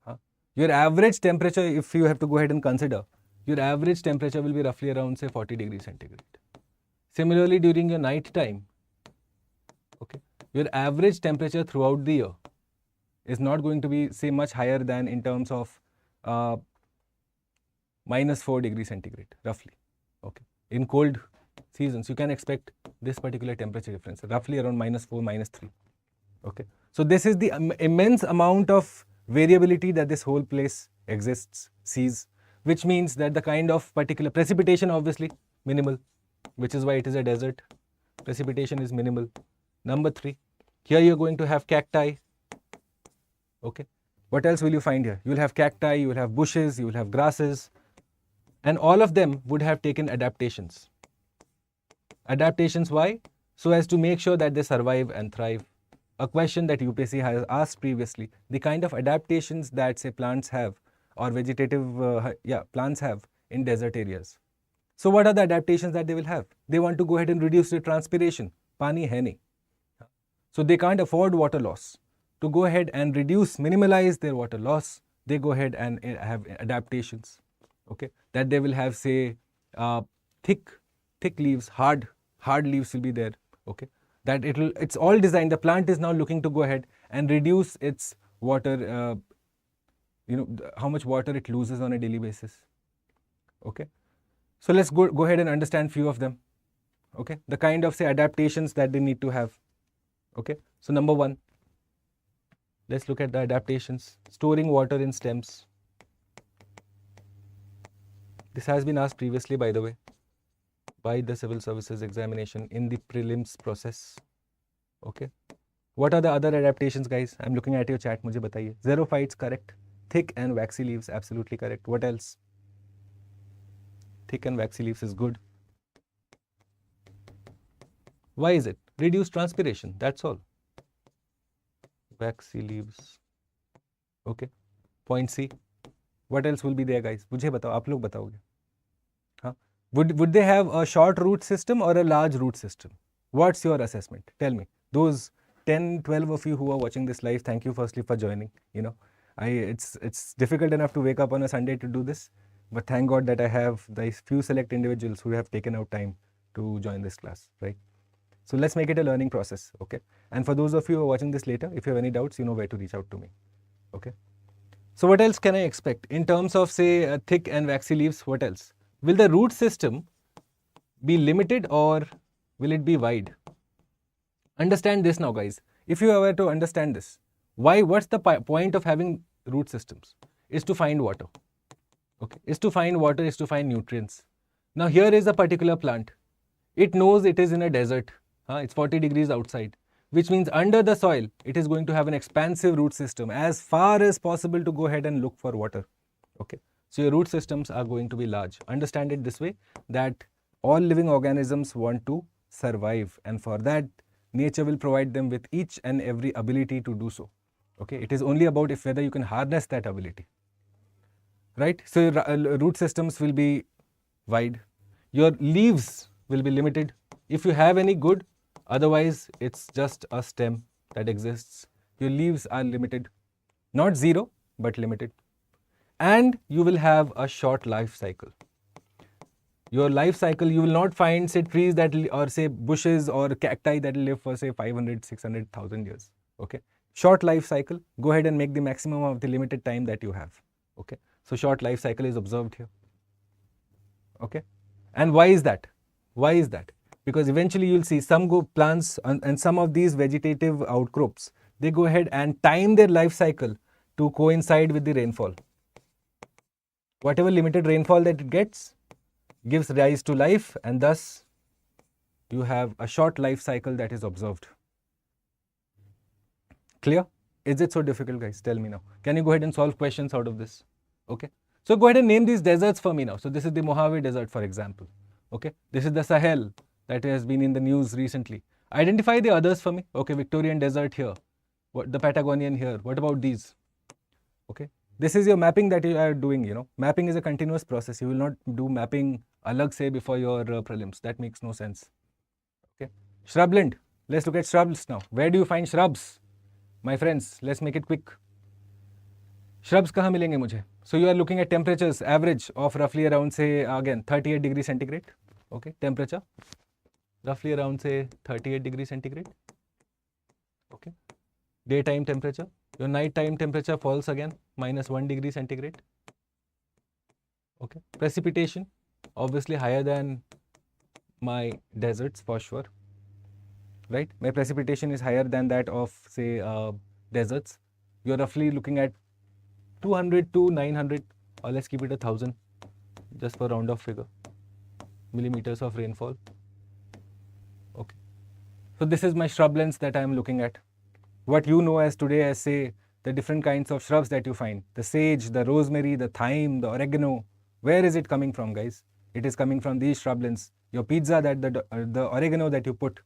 A: Huh? Your average temperature, if you have to go ahead and consider, your average temperature will be roughly around say 40 degrees centigrade. Similarly, during your night time, okay, your average temperature throughout the year is not going to be say much higher than in terms of -4 degrees centigrade roughly. Okay, in cold seasons you can expect this particular temperature difference roughly around -4, -3. Okay, so this is the immense amount of variability that this whole place exists, sees, which means that the kind of particular precipitation obviously minimal, which is why it is a desert. Precipitation is minimal. Number 3, here you're going to have cacti. Okay, what else will you find here? You will have cacti, you will have bushes, you will have grasses, and all of them would have taken adaptations. Adaptations why? So as to make sure that they survive and thrive. A question that UPSC has asked previously, the kind of adaptations that say plants have or vegetative plants have in desert areas. So what are the adaptations that they will have? They want to go ahead and reduce the transpiration. Pani hai nahi. So they can't afford water loss. To go ahead and reduce, minimalize their water loss, they go ahead and have adaptations. Okay, that they will have say thick leaves, hard leaves will be there. Okay, that it's all designed. The plant is now looking to go ahead and reduce its water, how much water it loses on a daily basis. Okay, so let's go ahead and understand few of them. Okay, the kind of say adaptations that they need to have. Okay, so number 1, let's look at the adaptations. Storing water in stems. This has been asked previously, by the way, by the civil services examination in the prelims process. Okay, what are the other adaptations, guys? I'm looking at your chat. Mujhe bataiye. Xerophytes, correct. Thick and waxy leaves, absolutely correct. What else? Thick and waxy leaves is good. Why is it? Reduce transpiration, that's all. Waxy leaves. Okay, point C. What else will be there, guys? Mujhe batao, aap log bataoge. Huh? Would they have a short root system or a large root system? What's your assessment? Tell me. Those 10, 12 of you who are watching this live, thank you firstly for joining. It's difficult enough to wake up on a Sunday to do this, but thank God that I have these few select individuals who have taken out time to join this class, right? So let's make it a learning process, okay? And for those of you who are watching this later, if you have any doubts, you know where to reach out to me, okay? So what else can I expect in terms of say thick and waxy leaves? What else? Will the root system be limited or will it be wide? Understand this now, guys. If you were to understand this, what's the point of having root systems? Is to find water, okay? Is to find water, is to find nutrients. Now here is a particular plant. It knows it is in a desert. It's 40 degrees outside, which means under the soil, it is going to have an expansive root system as far as possible to go ahead and look for water. Okay, so your root systems are going to be large. Understand it this way, that all living organisms want to survive, and for that, nature will provide them with each and every ability to do so. Okay, it is only about whether you can harness that ability. Right? So your root systems will be wide. Your leaves will be limited. If you have any, good. Otherwise, it's just a stem that exists. Your leaves are limited. Not zero, but limited. And you will have a short life cycle. Your life cycle, you will not find say trees that or say bushes or cacti that will live for say 500, 600,000 years. Okay. Short life cycle, go ahead and make the maximum of the limited time that you have. Okay. So short life cycle is observed here. Okay. And why is that? Why is that? Because eventually you'll see some plants and some of these vegetative outcrops, they go ahead and time their life cycle to coincide with the rainfall. Whatever limited rainfall that it gets gives rise to life, and thus you have a short life cycle that is observed. Clear? Is it so difficult, guys? Tell me now. Can you go ahead and solve questions out of this? Okay. So go ahead and name these deserts for me now. So this is the Mojave Desert, for example. Okay. This is the Sahel that has been in the news recently. Identify the others for me. Okay. Victorian Desert here. What the Patagonian here. What about these? Okay. This is your mapping that you are doing, you know. Mapping is a continuous process. You will not do mapping alag se before your prelims. That makes no sense. Okay. Shrubland. Let's look at shrubs now. Where do you find shrubs? My friends, let's make it quick. Shrubs kahan milenge mujhe? So you are looking at temperatures average of roughly around, say, again 38 degrees centigrade. Okay, temperature roughly around, say, 38 degrees centigrade. Okay, daytime temperature. Your nighttime temperature falls again -1 degree centigrade. Okay, precipitation obviously higher than my deserts for sure. Right, my precipitation is higher than that of, say, deserts. You're roughly looking at 200 to 900, or let's keep it 1000, just for round off figure, millimeters of rainfall. Okay, so this is my shrublands that I am looking at. What you know as today as, say, the different kinds of shrubs that you find, the sage, the rosemary, the thyme, the oregano. Where is it coming from, guys? It is coming from these shrublands. Your pizza, that the oregano that you put,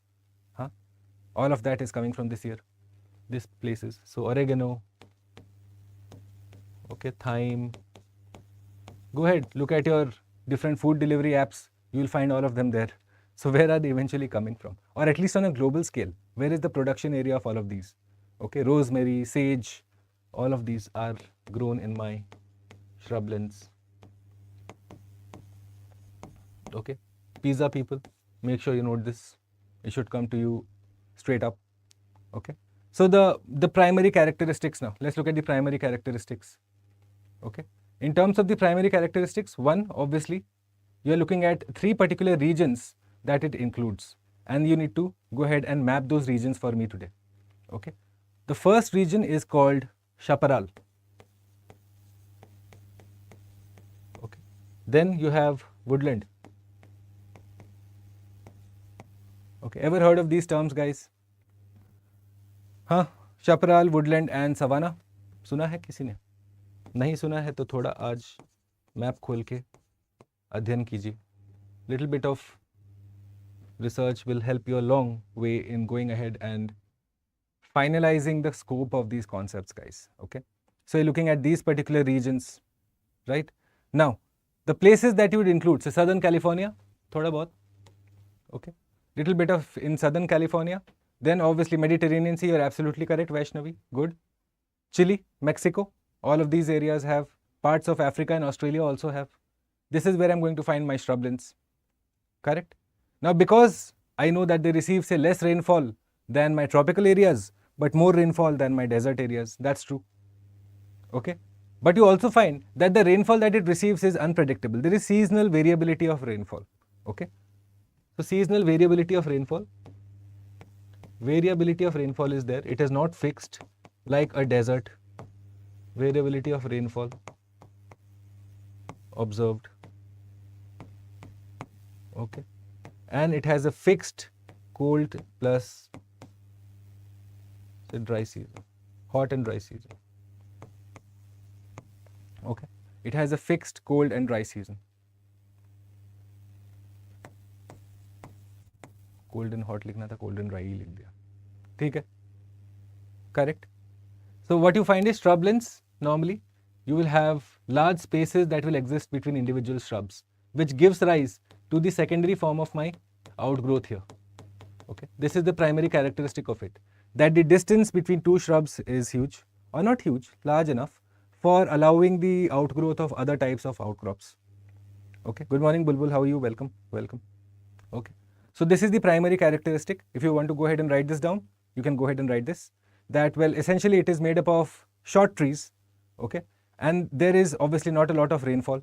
A: all of that is coming from these places. So oregano, okay, thyme. Go ahead, look at your different food delivery apps. You will find all of them there. So where are they eventually coming from? Or at least on a global scale, where is the production area of all of these? Okay, rosemary, sage, all of these are grown in my shrublands. Okay, pizza people, make sure you note this. It should come to you straight up. Okay, so the primary characteristics now. Let's look at the primary characteristics. Okay, in terms of the primary characteristics, one, obviously, you are looking at 3 particular regions that it includes, and you need to go ahead and map those regions for me today. Okay, the first region is called chaparral. Okay, then you have woodland. Okay, ever heard of these terms, guys? हाँ, chaparral, woodland and savanna. सुना है किसी ने? नहीं सुना है तो थोड़ा आज मैप खोल के अध्ययन कीजिए. Little bit of research will help you a long way in going ahead and finalizing the scope of these concepts, guys. Okay, so you're looking at these particular regions, right? Now, the places that you would include, so Southern California, thoda bahut. Okay, little bit of in Southern California. Then obviously Mediterranean Sea, you're absolutely correct, Vaishnavi, good. Chile, Mexico, all of these areas have. Parts of Africa and Australia also have. This is where I'm going to find my shrublands, correct? Now, because I know that they receive, say, less rainfall than my tropical areas, but more rainfall than my desert areas, that's true. Okay, but you also find that the rainfall that it receives is unpredictable. There is seasonal variability of rainfall. Okay, so seasonal variability of rainfall. Variability of rainfall is there. It is not fixed like a desert. Variability of rainfall observed. Okay, and it has a fixed cold plus dry season, hot and dry season. Okay, it has a fixed cold and dry season. Cold and hot लिखना था, cold and dry ही लिख दिया. ठीक है, correct. So what you find is shrublands. Normally, you will have large spaces that will exist between individual shrubs, which gives rise to the secondary form of my outgrowth here. Okay, this is the primary characteristic of it, that the distance between 2 shrubs is huge, or not huge, large enough for allowing the outgrowth of other types of outcrops. Okay, good morning, Bulbul, how are you? Welcome, welcome. Okay, so this is the primary characteristic. If you want to go ahead and write this down, you can go ahead and write this, that, well, essentially it is made up of short trees. Okay, and there is obviously not a lot of rainfall.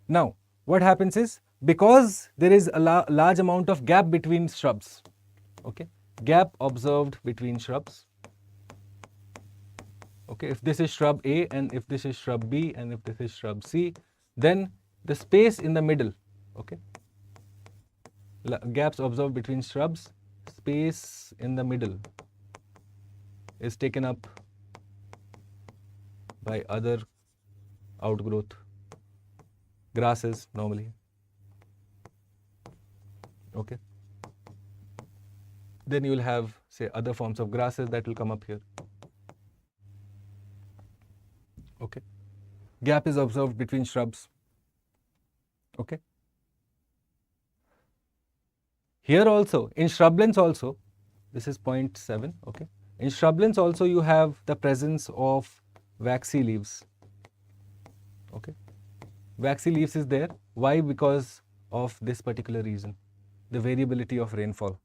A: Now, what happens is, because there is a large amount of gap between shrubs, okay, gap observed between shrubs. Okay, if this is shrub A and if this is shrub B and if this is shrub C, then the space in the middle, okay, gaps observed between shrubs, space in the middle is taken up by other outgrowth, grasses normally. Okay. Then you will have, say, other forms of grasses that will come up here. Okay. Gap is observed between shrubs. Okay. Here also, in shrublands also, this is 0.7. Okay. In shrublands also you have the presence of waxy leaves. Okay. Waxy leaves is there. Why? Because of this particular reason, the variability of rainfall.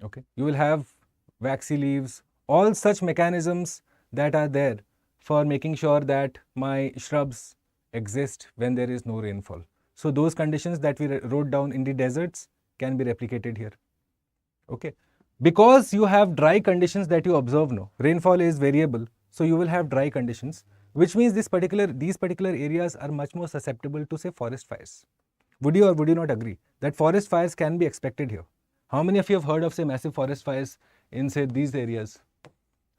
A: Okay. You will have waxy leaves, all such mechanisms that are there for making sure that my shrubs exist when there is no rainfall. So those conditions that we wrote down in the deserts can be replicated here. Okay. Because you have dry conditions that you observe now, rainfall is variable, so you will have dry conditions, which means these particular areas are much more susceptible to, say, forest fires. Would you or would you not agree that forest fires can be expected here? How many of you have heard of, say, massive forest fires in, say, these areas?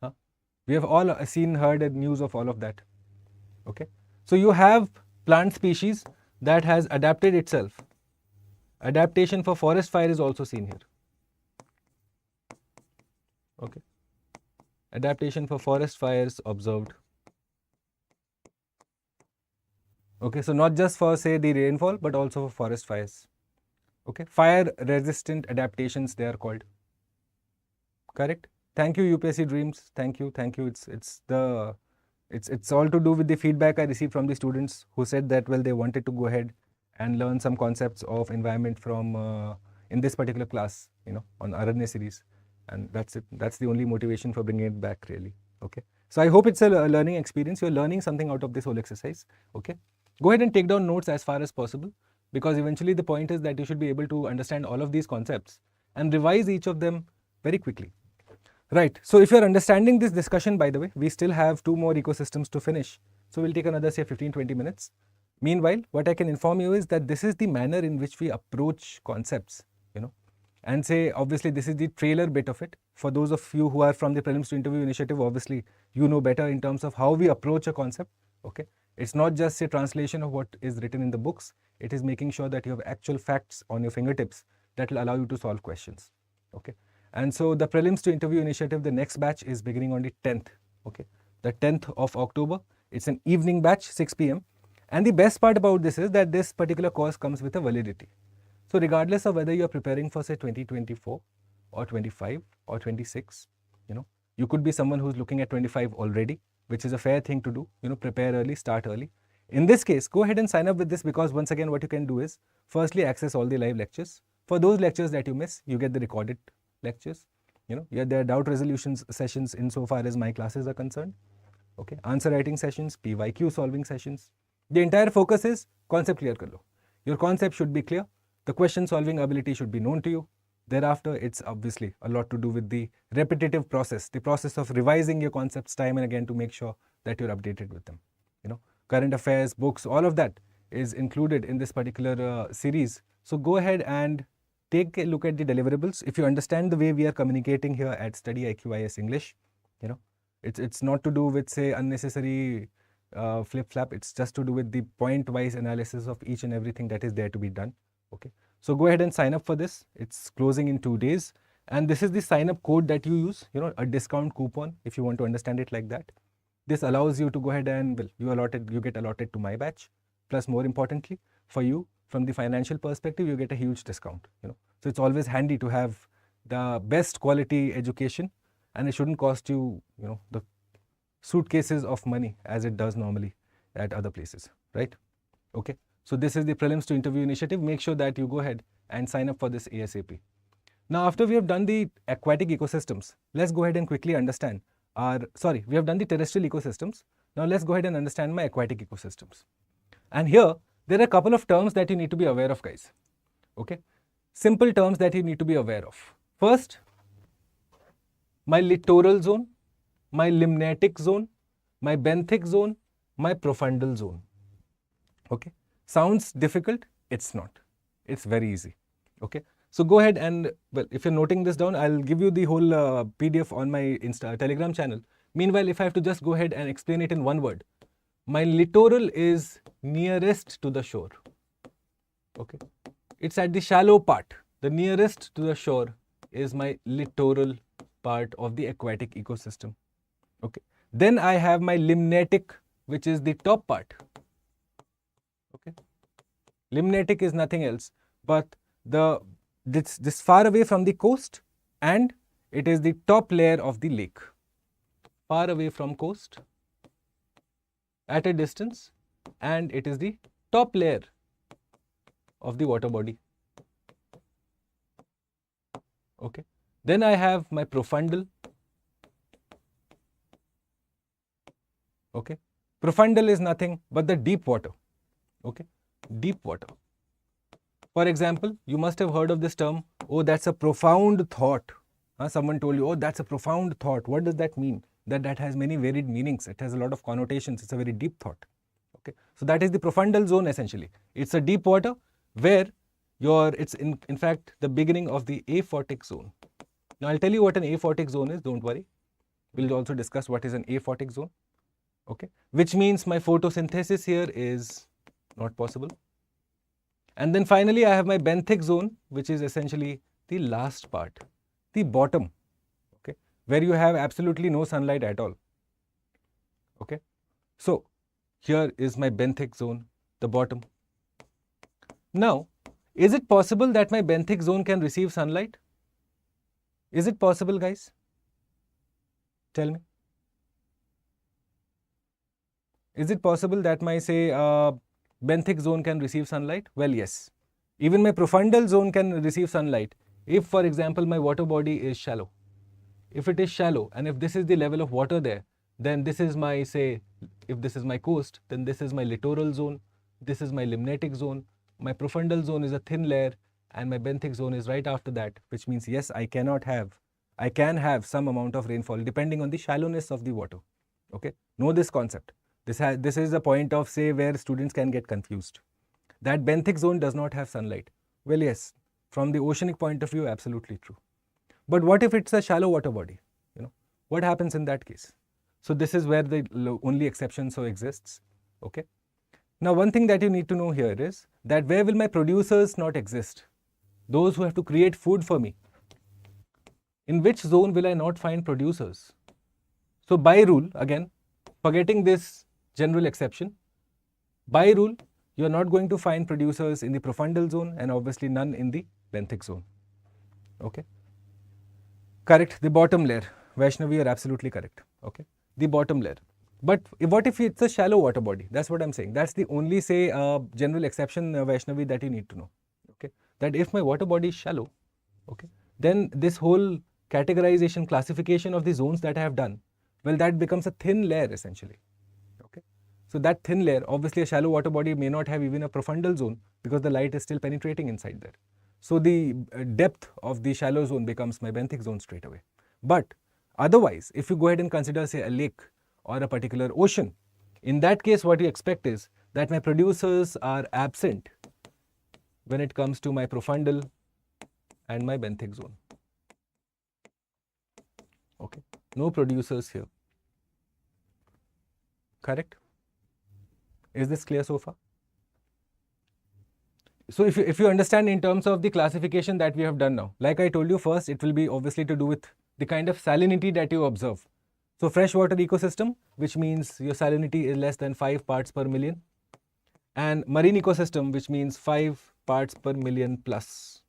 A: Huh? We have all heard news of all of that. Okay. So you have plant species that has adapted itself. Adaptation for forest fire is also seen here. Okay. Adaptation for forest fires observed. Okay, so not just for, say, the rainfall, but also for forest fires. Okay, fire resistant adaptations they are called. Correct? Thank you, UPSC Dreams. Thank you. It's all to do with the feedback I received from the students who said that, well, they wanted to go ahead and learn some concepts of environment from in this particular class, on Aranya Series. And that's it. That's the only motivation for bringing it back, really. Okay. So I hope it's a learning experience. You're learning something out of this whole exercise. Okay. Go ahead and take down notes as far as possible, because eventually the point is that you should be able to understand all of these concepts and revise each of them very quickly. Right. So if you're understanding this discussion, by the way, we still have 2 more ecosystems to finish. So we'll take another, say, 15-20 minutes. Meanwhile, what I can inform you is that this is the manner in which we approach concepts, and say, obviously, this is the trailer bit of it. For those of you who are from the Prelims to Interview initiative, obviously, you know better in terms of how we approach a concept. Okay. It's not just a translation of what is written in the books. It is making sure that you have actual facts on your fingertips that will allow you to solve questions. Okay. And so the Prelims to Interview initiative, the next batch is beginning on the 10th. Okay. The 10th of October. It's an evening batch, 6 p.m. And the best part about this is that this particular course comes with a validity. So regardless of whether you are preparing for, say, 2024 or 25 or 26, you could be someone who's looking at 25 already, which is a fair thing to do. Prepare early, start early. In this case, go ahead and sign up with this, because once again, what you can do is firstly access all the live lectures. For those lectures that you miss, you get the recorded lectures. There are doubt resolution sessions insofar as my classes are concerned. Okay, answer writing sessions, PYQ solving sessions. The entire focus is concept clear kar lo. Your concept should be clear. The question solving ability should be known to you. Thereafter, it's obviously a lot to do with the repetitive process, the process of revising your concepts time and again to make sure that you're updated with them. Current affairs, books, all of that is included in this particular series. So go ahead and take a look at the deliverables. If you understand the way we are communicating here at StudyIQ IAS English, it's not to do with, say, unnecessary flip-flap. It's just to do with the point-wise analysis of each and everything that is there to be done. Okay. So go ahead and sign up for this. It's closing in 2 days. And this is the sign-up code that you use, a discount coupon, if you want to understand it like that. This allows you to go ahead and, well, you get allotted to my batch. Plus, more importantly, for you, from the financial perspective, you get a huge discount. So it's always handy to have the best quality education, and it shouldn't cost you, the suitcases of money as it does normally at other places, right? Okay. So this is the Prelims to Interview initiative. Make sure that you go ahead and sign up for this ASAP. Now, after we have done the aquatic ecosystems, let's go ahead and quickly understand we have done the terrestrial ecosystems. Now let's go ahead and understand my aquatic ecosystems. And here, there are a couple of terms that you need to be aware of, guys. Okay. Simple terms that you need to be aware of. First, my littoral zone, my limnatic zone, my benthic zone, my profundal zone. Okay. Sounds difficult? It's not. It's very easy. Okay. So go ahead and, well, if you're noting this down, I'll give you the whole PDF on my Telegram channel. Meanwhile, if I have to just go ahead and explain it in one word, my littoral is nearest to the shore. Okay, it's at the shallow part. The nearest to the shore is my littoral part of the aquatic ecosystem. Okay, then I have my limnatic, which is the top part. Okay, limnatic is nothing else but this far away from the coast, and it is the top layer of the lake. Far away from coast, at a distance, and it is the top layer of the water body. Okay, then I have my profundal. Okay, profundal is nothing but the deep water. Okay, deep water. For example, you must have heard of this term, oh, that's a profound thought. Someone told you, oh, that's a profound thought. What does that mean? That has many varied meanings. It has a lot of connotations. It's a very deep thought. Okay, so that is the profundal zone essentially. It's a deep water where it's in fact the beginning of the aphotic zone. Now I'll tell you what an aphotic zone is, don't worry. We'll also discuss what is an aphotic zone. Okay, which means my photosynthesis here is not possible. And then finally, I have my benthic zone, which is essentially the last part, the bottom, okay, where you have absolutely no sunlight at all. Okay, so here is my benthic zone, the bottom. Now, is it possible that my benthic zone can receive sunlight? Is it possible, guys? Tell me. Is it possible that my, say, benthic zone can receive sunlight? Well, yes. Even my profundal zone can receive sunlight if, for example, my water body is shallow. If it is shallow and if this is the level of water there, then this is my, say, if this is my coast, then this is my littoral zone, this is my limnatic zone, my profundal zone is a thin layer, and my benthic zone is right after that, which means yes, I can have some amount of rainfall depending on the shallowness of the water. Okay, know this concept. This is the point of, say, where students can get confused. That benthic zone does not have sunlight. Well, yes, from the oceanic point of view, absolutely true. But what if it's a shallow water body? What happens in that case? So this is where the only exception so exists. Okay. Now, one thing that you need to know here is that where will my producers not exist? Those who have to create food for me. In which zone will I not find producers? So by rule, again, forgetting this general exception, by rule, you are not going to find producers in the profundal zone and obviously none in the benthic zone. Okay. Correct, the bottom layer. Vaishnavi, you are absolutely correct. Okay, the bottom layer. But what if it's a shallow water body? That's what I'm saying. That's the only, say, general exception, Vaishnavi, that you need to know. Okay, that if my water body is shallow, okay, then this whole categorization, classification of the zones that I have done, well, that becomes a thin layer essentially. Okay, so that thin layer, obviously a shallow water body may not have even a profundal zone because the light is still penetrating inside there. So the depth of the shallow zone becomes my benthic zone straight away. But otherwise, if you go ahead and consider, say, a lake or a particular ocean, in that case, what you expect is that my producers are absent when it comes to my profundal and my benthic zone. Okay, no producers here. Correct? Is this clear so far? So if you understand in terms of the classification that we have done now, like I told you, first it will be obviously to do with the kind of salinity that you observe. So freshwater ecosystem, which means your salinity is less than 5 parts per million, and marine ecosystem, which means 5 parts per million plus.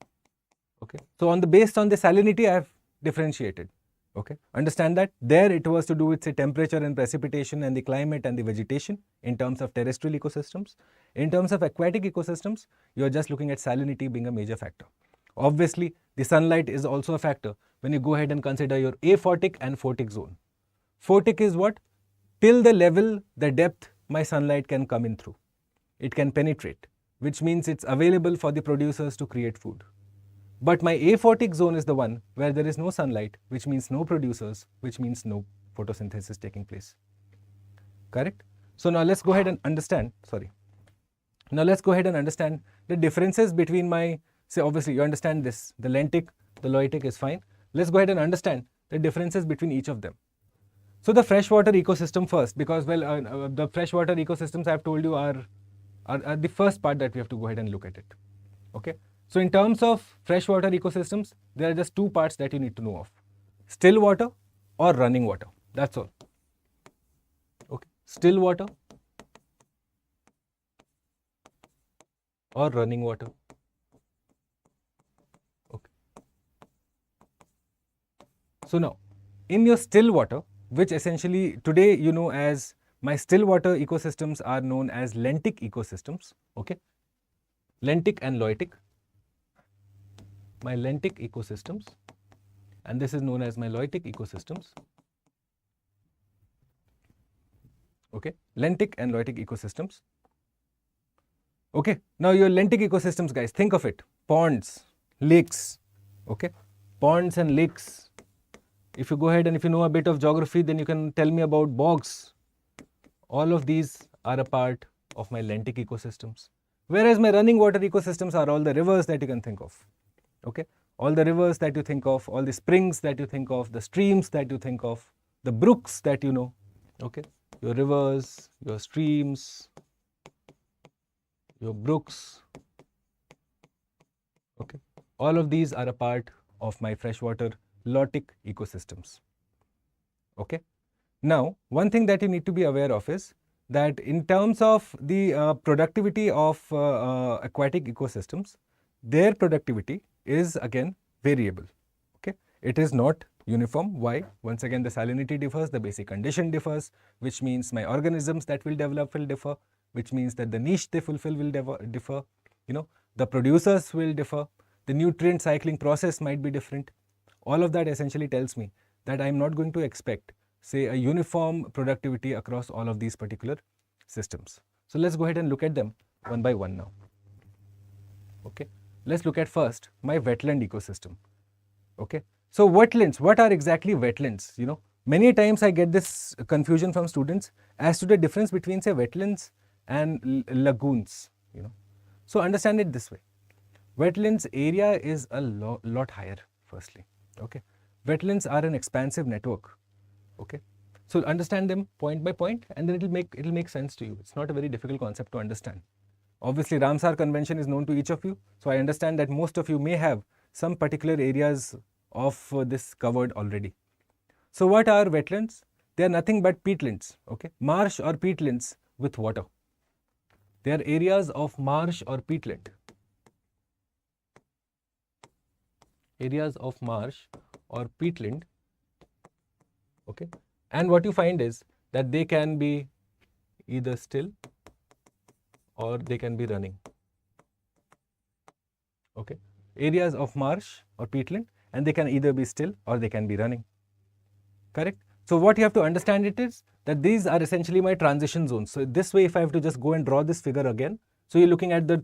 A: Okay, so based on the salinity, I have differentiated. Okay, understand that there it was to do with, say, temperature and precipitation and the climate and the vegetation in terms of terrestrial ecosystems. In terms of aquatic ecosystems, you are just looking at salinity being a major factor. Obviously, the sunlight is also a factor when you go ahead and consider your aphotic and photic zone. Photic is what? Till the level, the depth my sunlight can come in through. It can penetrate, which means it's available for the producers to create food. But my aphotic zone is the one where there is no sunlight, which means no producers, which means no photosynthesis taking place. Correct? So now let's go ahead and understand, Now let's go ahead and understand the differences between my say obviously you understand this, the lentic, the loitic is fine. Let's go ahead and understand the differences between each of them. So the freshwater ecosystem first, because the freshwater ecosystems I have told you are the first part that we have to go ahead and look at it. Okay. So in terms of freshwater ecosystems, there are just two parts that you need to know of: still water or running water. That's all. Okay. Still water or running water. Okay. So now, in your still water, which essentially today you know as my still water ecosystems are known as lentic ecosystems. Okay. Lentic and loitic. My lentic ecosystems, and this is known as my loitic ecosystems. Okay, lentic and loitic ecosystems. Okay, now your lentic ecosystems, guys, think of it: ponds, lakes. Okay, ponds and lakes. If you go ahead and if you know a bit of geography, then you can tell me about bogs. All of these are a part of my lentic ecosystems. Whereas my running water ecosystems are all the rivers that you can think of. Okay, all the rivers that you think of, all the springs that you think of, the streams that you think of, the brooks that you know. Okay, your rivers, your streams, your brooks. Okay, all of these are a part of my freshwater loitic ecosystems. Okay, now one thing that you need to be aware of is that in terms of the productivity of aquatic ecosystems, their productivity is again variable. Okay, it is not uniform. Why? Once again, the salinity differs, the basic condition differs, which means my organisms that will develop will differ, which means that the niche they fulfill will differ. You know, the producers will differ, the nutrient cycling process might be different. All of that essentially tells me that I am not going to expect, say, a uniform productivity across all of these particular systems. So let's go ahead and look at them one by one now. Okay, let's look at first my wetland ecosystem. Okay, so wetlands, what are exactly wetlands? You know, many times I get this confusion from students as to the difference between, say, wetlands and lagoons. You know, so understand it this way: wetlands area is a lot higher. Firstly, okay, wetlands are an expansive network. Okay, so understand them point by point, and then it'll make sense to you. It's not a very difficult concept to understand. Obviously, Ramsar convention is known to each of you, so I understand that most of you may have some particular areas of this covered already. So what are wetlands? They are nothing but peatlands. Okay, marsh or peatlands with water. They are areas of marsh or peatland. Areas of marsh or peatland. Okay, and what you find is that they can be either still or they can be running. Okay, areas of marsh or peatland, and they can either be still or they can be running. Correct? So what you have to understand it is that these are essentially my transition zones. So this way, if I have to just go and draw this figure again, so you're looking at the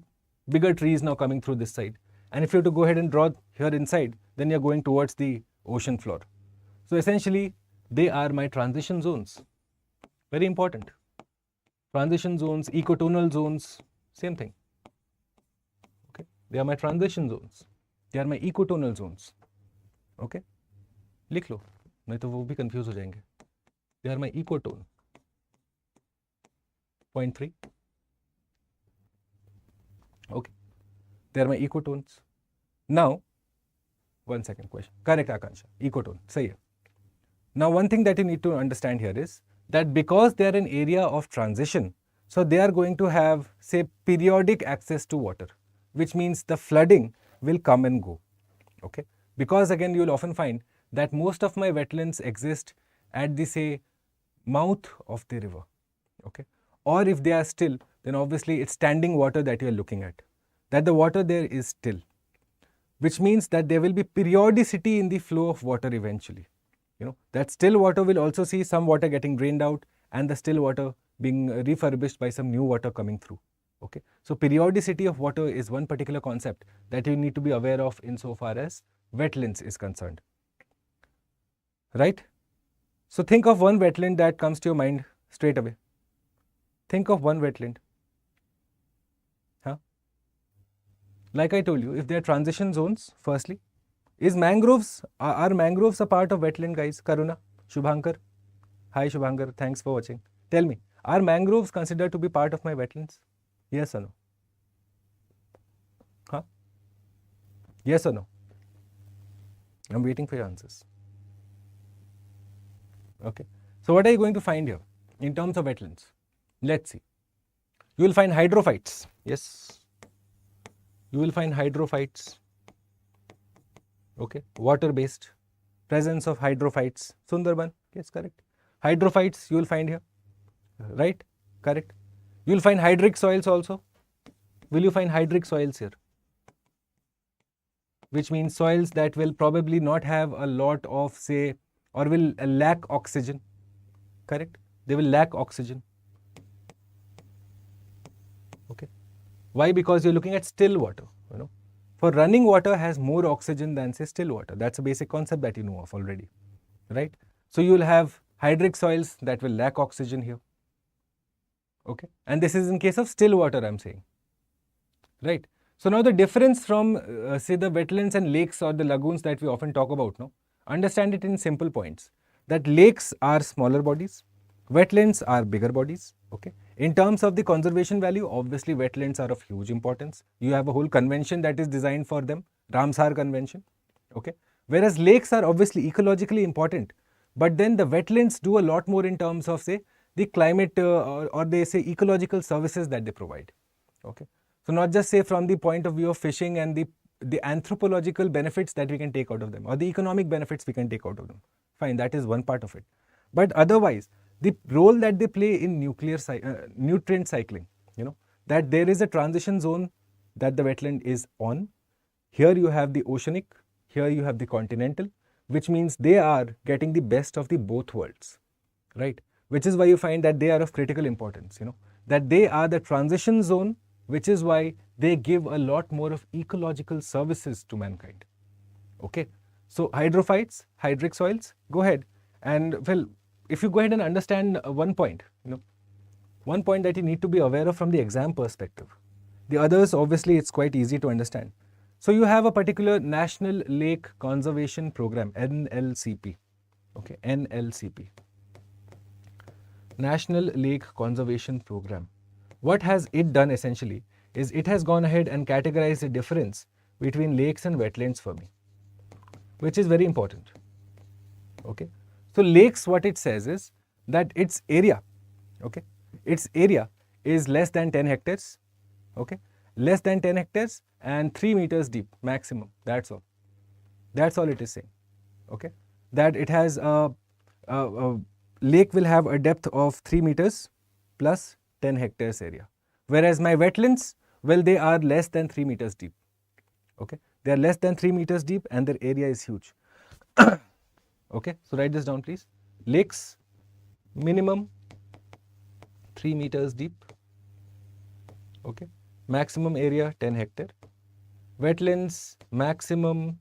A: bigger trees now coming through this side, and if you have to go ahead and draw here inside, then you're going towards the ocean floor. So essentially, they are my transition zones. Very important. Transition zones, ecotonal zones, same thing. Okay, they are my transition zones. They are my ecotonal zones. Okay, लिख लो, नहीं तो वो भी confuse हो जाएंगे. They are my ecotone. Point 3. Okay, they are my ecotones. Now, one second question. Correct, Akansha. Ecotone. सही है. Now, one thing that you need to understand here is that because they are an area of transition, so they are going to have, say, periodic access to water, which means the flooding will come and go. Okay, because again, you will often find that most of my wetlands exist at the, say, mouth of the river. Okay, or if they are still, then obviously it's standing water that you are looking at, that the water there is still, which means that there will be periodicity in the flow of water eventually. You know, that still water will also see some water getting drained out and the still water being refurbished by some new water coming through. Okay, so periodicity of water is one particular concept that you need to be aware of insofar as wetlands is concerned. Right? So think of one wetland that comes to your mind straight away. Think of one wetland. Huh? Like I told you, if they are transition zones, firstly, is mangroves, are mangroves a part of wetland, guys? Karuna, Shubhankar. Hi Shubhankar, thanks for watching. Tell me, are mangroves considered to be part of my wetlands? Yes or no? Huh? Yes or no? I'm waiting for your answers. Okay. So what are you going to find here in terms of wetlands? Let's see. You will find hydrophytes. Yes. You will find hydrophytes. Okay. Water-based. Presence of hydrophytes. Sundarban. Yes, correct. Hydrophytes you will find here. Right? Correct. You will find hydric soils also. Will you find hydric soils here? Which means soils that will probably not have a lot of, say, or will lack oxygen. Correct? They will lack oxygen. Okay. Why? Because you're looking at still water. You know, for running water has more oxygen than, say, still water. That's a basic concept that you know of already, right? So you will have hydric soils that will lack oxygen here. Okay, and this is in case of still water, I'm saying, right? So now the difference from say the wetlands and lakes or the lagoons that we often talk about, no, understand it in simple points. That lakes are smaller bodies, wetlands are bigger bodies. Okay, in terms of the conservation value, obviously wetlands are of huge importance. You have a whole convention that is designed for them, Ramsar Convention. Okay, whereas lakes are obviously ecologically important, but then the wetlands do a lot more in terms of, say, the climate or they say ecological services that they provide. Okay, so not just say from the point of view of fishing and the anthropological benefits that we can take out of them or the economic benefits we can take out of them. Fine, that is one part of it. But otherwise, the role that they play in nutrient cycling, you know, that there is a transition zone that the wetland is on. Here you have the oceanic, here you have the continental, which means they are getting the best of the both worlds, right? Which is why you find that they are of critical importance, you know, that they are the transition zone, which is why they give a lot more of ecological services to mankind. Okay, so hydrophytes, hydric soils, go ahead and, well, if you go ahead and understand one point, you know, one point that you need to be aware of from the exam perspective. The others, obviously, it's quite easy to understand. So you have a particular National Lake Conservation Program, NLCP. Okay, NLCP. National Lake Conservation Program. What has it done essentially is it has gone ahead and categorized the difference between lakes and wetlands for me, which is very important. Okay, so lakes, what it says is that its area, okay, its area is less than 10 hectares, okay, less than 10 hectares and 3 meters deep maximum. That's all. That's all it is saying. Okay, that it has a lake will have a depth of 3 meters plus 10 hectares area. Whereas my wetlands, well, they are less than 3 meters deep. Okay, they are less than 3 meters deep and their area is huge. Okay, so write this down, please. Lakes, minimum 3 meters deep. Okay, maximum area 10 hectare. Wetlands, maximum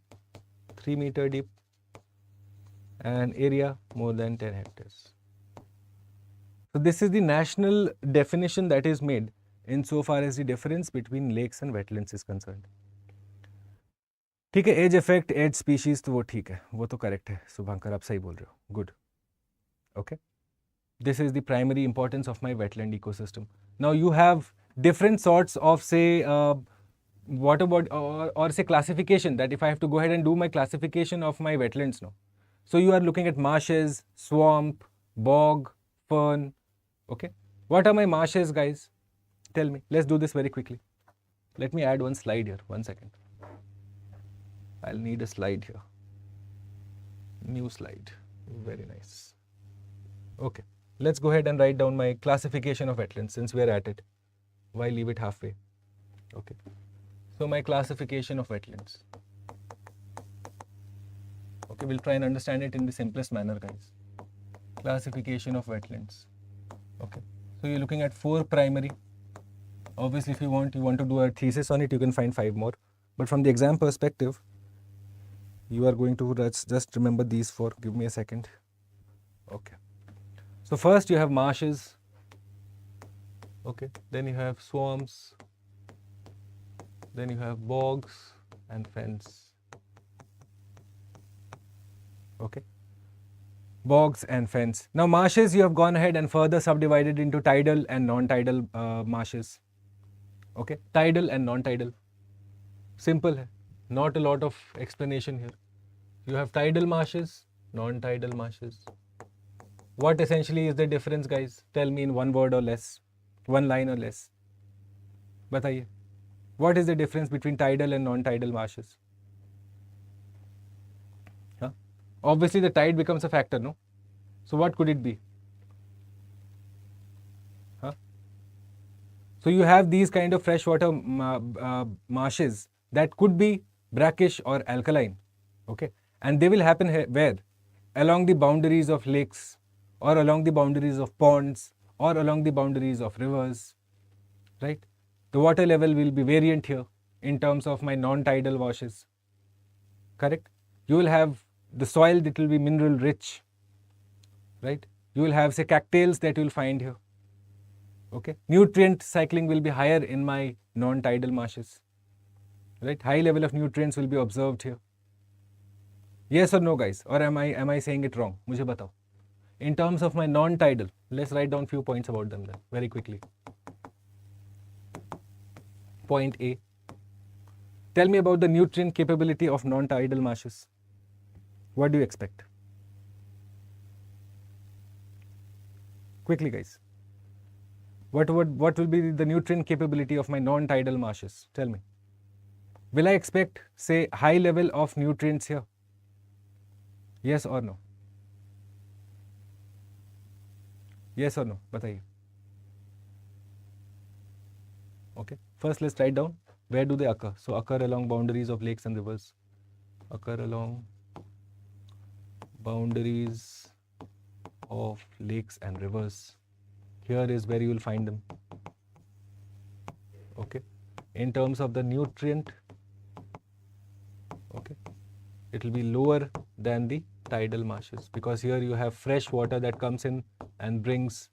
A: 3 meter deep and area more than 10 hectares. So this is the national definition that is made insofar as the difference between lakes and wetlands is concerned. ठीक है, as effect as species तो वो ठीक है, वो तो correct है शुभंकर, आप सही बोल रहे हो, good. Okay, this is the primary importance of my wetland ecosystem. Now you have different sorts of, say, water body or say classification, that if I have to go ahead and do my classification of my wetlands now. So you are looking at marshes, swamp, bog, fern. Okay, what are my marshes, guys? Tell me. Let's do this very quickly. Let me add one slide here. 1 second. I'll need a slide here. New slide. Very nice. Okay. Let's go ahead and write down my classification of wetlands since we're at it. Why leave it halfway? Okay. So my classification of wetlands. Okay, we'll try and understand it in the simplest manner, guys. Classification of wetlands. Okay. So you're looking at 4 primary. Obviously, if you want to do a thesis on it, you can find 5 more. But from the exam perspective, you are going to just remember these 4. Give me a second. Okay. So first you have marshes. Okay. Then you have swamps. Then you have bogs and fens. Okay. Bogs and fens. Now marshes, you have gone ahead and further subdivided into tidal and non-tidal marshes. Okay. Tidal and non-tidal. Simple. Not a lot of explanation here. You have tidal marshes, non-tidal marshes. What essentially is the difference, guys? Tell me in one word or less, one line or less. Bataiye. What is the difference between tidal and non-tidal marshes? Huh? Obviously, the tide becomes a factor, no? So what could it be? Huh? So you have these kind of freshwater marshes that could be brackish or alkaline, okay? And they will happen where? Along the boundaries of lakes, or along the boundaries of ponds, or along the boundaries of rivers, right? The water level will be variant here in terms of my non-tidal washes, correct? You will have the soil that will be mineral rich, right? You will have, say, cattails that you will find here, okay? Nutrient cycling will be higher in my non-tidal marshes, right? High level of nutrients will be observed here. Yes or no, guys? Or am I saying it wrong? Mujhe batao. In terms of my non-tidal, let's write down few points about them then, very quickly. Point A. Tell me about the nutrient capability of non-tidal marshes. What do you expect? Quickly, guys. What will be the nutrient capability of my non-tidal marshes? Tell me. Will I expect, say, high level of nutrients here? Yes or no? Yes or no? Bataiye. Okay. First, let's write down where do they occur. So, occur along boundaries of lakes and rivers. Occur along boundaries of lakes and rivers. Here is where you will find them. Okay. In terms of the nutrient, okay, it will be lower than the tidal marshes because here you have fresh water that comes in and brings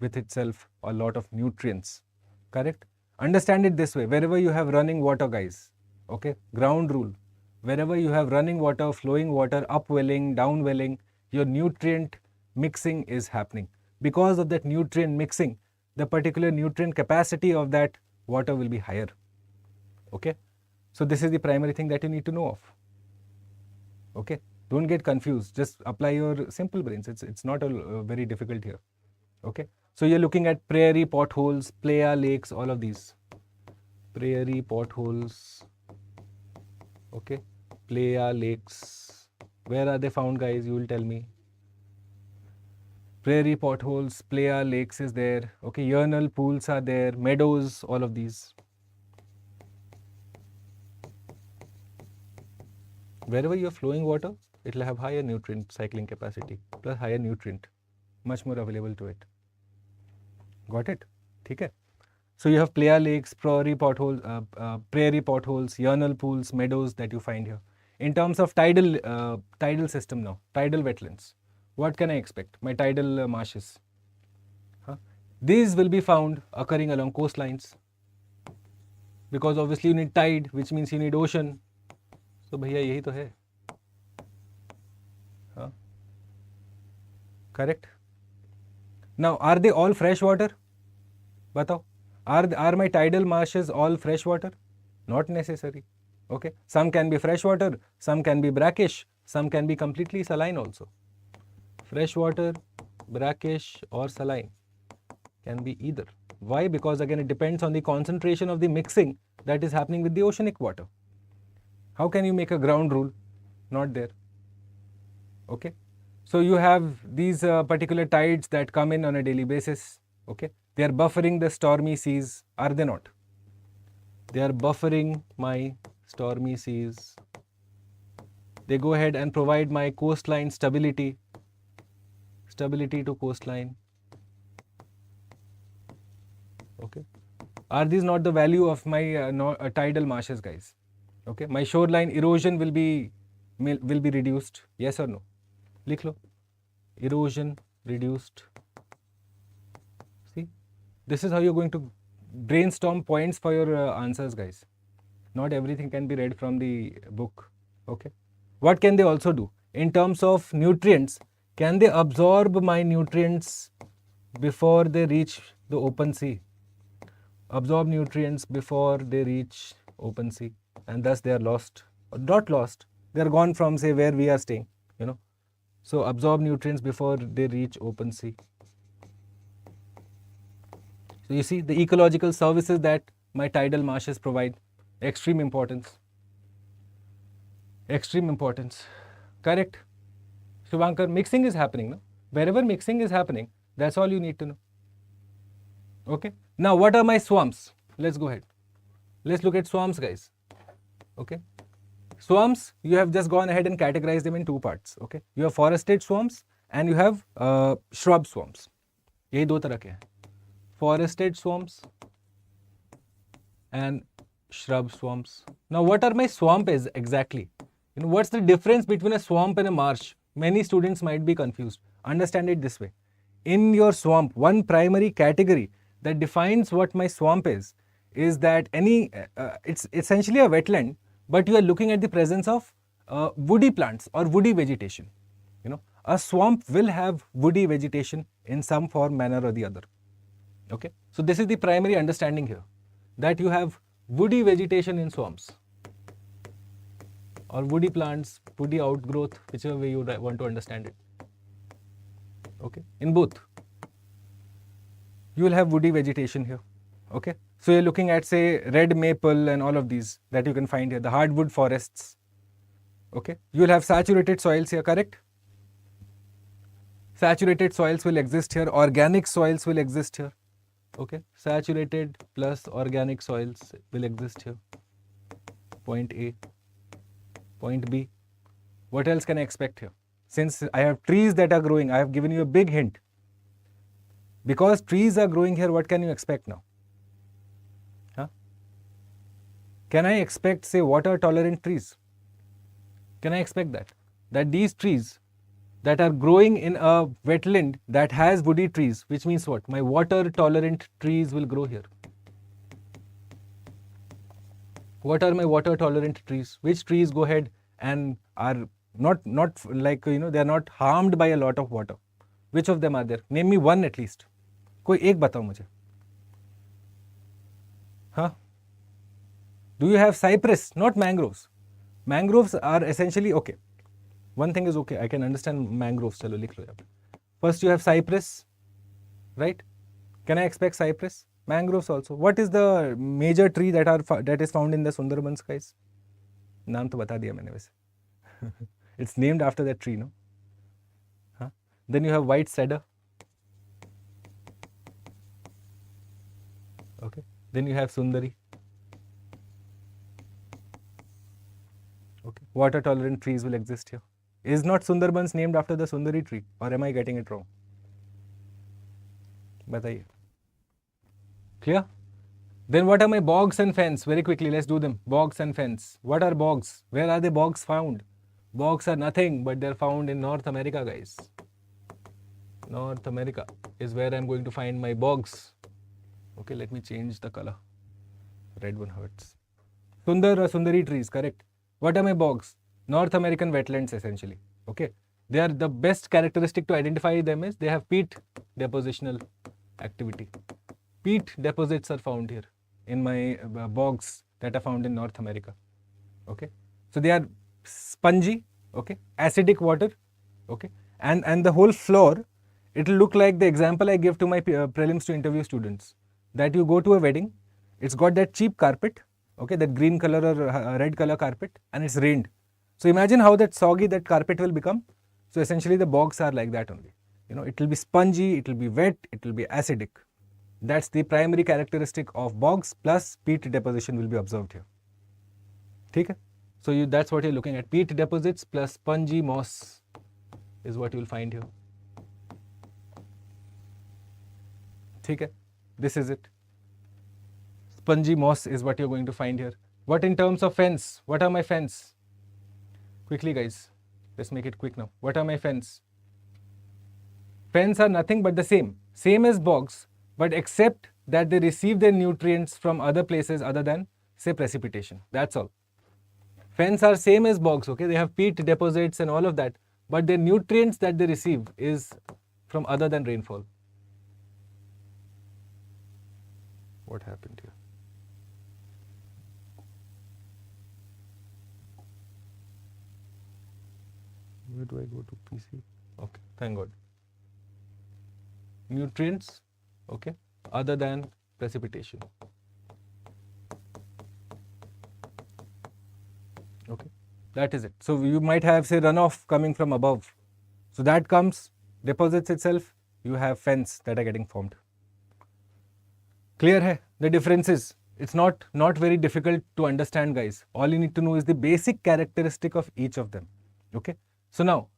A: with itself a lot of nutrients. Correct? Understand it this way. Wherever you have running water, guys, okay, ground rule, wherever you have running water, flowing water, upwelling, downwelling, your nutrient mixing is happening. Because of that nutrient mixing, the particular nutrient capacity of that water will be higher. Okay? So this is the primary thing that you need to know of. Okay? Don't get confused. Just apply your simple brains. It's not a very difficult here. Okay? So you're looking at prairie potholes, playa lakes, all of these. Prairie potholes. Okay? Playa lakes. Where are they found, guys? You will tell me. Prairie potholes, playa lakes is there. Okay? Urinal pools are there. Meadows, all of these. Wherever you have flowing water, it will have higher nutrient cycling capacity plus higher nutrient, much more available to it. Got it? Okay. So you have playa lakes, prairie potholes, urinal pools, meadows that you find here. In terms of tidal system now, tidal wetlands, what can I expect? My tidal marshes. Huh? These will be found occurring along coastlines because obviously you need tide, which means you need ocean. So भैया यही तो है. Huh? Correct? Now, are they all fresh water? Batao. Are my tidal marshes all fresh water? Not necessary. Okay. Some can be fresh water, some can be brackish, some can be completely saline also. Fresh water, brackish or saline can be either. Why? Because again it depends on the concentration of the mixing that is happening with the oceanic water. How can you make a ground rule? Not there. Okay. So you have these particular tides that come in on a daily basis. Okay. They are buffering the stormy seas, are they not? They are buffering my stormy seas. They go ahead and provide my coastline stability to coastline. Okay. Are these not the value of my tidal marshes, guys? Okay. My shoreline erosion will be reduced. Yes or no? Likh lo. Erosion reduced. See, this is how you're going to brainstorm points for your answers, guys. Not everything can be read from the book. Okay. What can they also do? In terms of nutrients, can they absorb my nutrients before they reach the open sea? Absorb nutrients before they reach open sea, and thus they are lost. Not lost, they are gone from, say, where we are staying, you know. So absorb nutrients before they reach open sea. So you see the ecological services that my tidal marshes provide, extreme importance. Extreme importance. Correct. Shubhankar, mixing is happening. No? Wherever mixing is happening, that's all you need to know. Okay. Now, what are my swamps? Let's go ahead. Let's look at swamps, guys. Okay. Swamps, you have just gone ahead and categorized them in two parts. Okay. You have forested swamps and you have shrub swamps. यही दो तरह के हैं. Forested swamps and shrub swamps. Now, what are my swamp is exactly? You know, what's the difference between a swamp and a marsh? Many students might be confused. Understand it this way. In your swamp, one primary category that defines what my swamp is that it's essentially a wetland, but you are looking at the presence of woody plants or woody vegetation. You know, a swamp will have woody vegetation in some form, manner or the other. Okay, so this is the primary understanding here, that you have woody vegetation in swamps or woody plants, woody outgrowth, whichever way you want to understand it. Okay, in both you will have woody vegetation here. Okay, so you're looking at, say, red maple and all of these that you can find here, the hardwood forests. Okay, you will have saturated soils here, correct? Saturated soils will exist here, organic soils will exist here. Okay, saturated plus organic soils will exist here. Point A. Point B. What else can I expect here? Since I have trees that are growing, I have given you a big hint. Because trees are growing here, what can you expect now? Huh? Can I expect, say, water tolerant trees? Can I expect that? That these trees that are growing in a wetland that has woody trees, which means what? My water tolerant trees will grow here. What are my water tolerant trees? Which trees go ahead and are not like, you know, they are not harmed by a lot of water? Which of them are there? Name me one at least. कोई एक बताओ मुझे. Huh? Do you have cypress? Not mangroves. Mangroves are essentially okay. One thing is okay, I can understand mangroves. Chalo, likh lo yaar. First you have cypress, right? Can I expect cypress? Mangroves also. What is the major tree that is found in the Sundarbans, guys? नाम तो बता दिया मैंने वैसे. It's named after that tree, no? Huh? Then you have white cedar. Okay. Then you have Sundari. Okay. Water tolerant trees will exist here. Is not Sundarbans named after the Sundari tree, or am I getting it wrong? Bataiye. Clear? Then what are my bogs and fens? Very quickly, let's do them. Bogs and fens. What are bogs? Where are the bogs found? Bogs are nothing, but they're found in North America, guys. North America is where I'm going to find my bogs. Okay, let me change the color. Red one hurts. Sundar or Sundari trees, correct. What are my bogs? North American wetlands, essentially. Okay, they are the best characteristic to identify them is they have peat depositional activity. Peat deposits are found here in my bogs that are found in North America. Okay, so they are spongy. Okay, acidic water. Okay, and the whole floor, it will look like the example I give to my prelims to interview students. That you go to a wedding, it's got that cheap carpet, okay, that green color or red color carpet, and it's rained. So imagine how that soggy that carpet will become. So essentially the bogs are like that only. You know, it will be spongy, it will be wet, it will be acidic. That's the primary characteristic of bogs, plus peat deposition will be observed here. Okay? So that's what you're looking at. Peat deposits plus spongy moss is what you'll find here. Okay? This is it. Spongy moss is what you're going to find here. What in terms of fens? What are my fens? Quickly, guys. Let's make it quick now. What are my fens? Fens are nothing but the same. Same as bogs, but except that they receive their nutrients from other places other than say precipitation. That's all. Fens are same as bogs, okay? They have peat deposits and all of that, but the nutrients that they receive is from other than rainfall. What happened here? Where do I go to PC? Okay, thank God. Nutrients, okay, other than precipitation. Okay, that is it. So you might have, say, runoff coming from above. So that comes, deposits itself, you have fens that are getting formed. Clear hai? The differences. It's not very difficult to understand, guys. All you need to know is the basic characteristic of each of them. Okay. So now,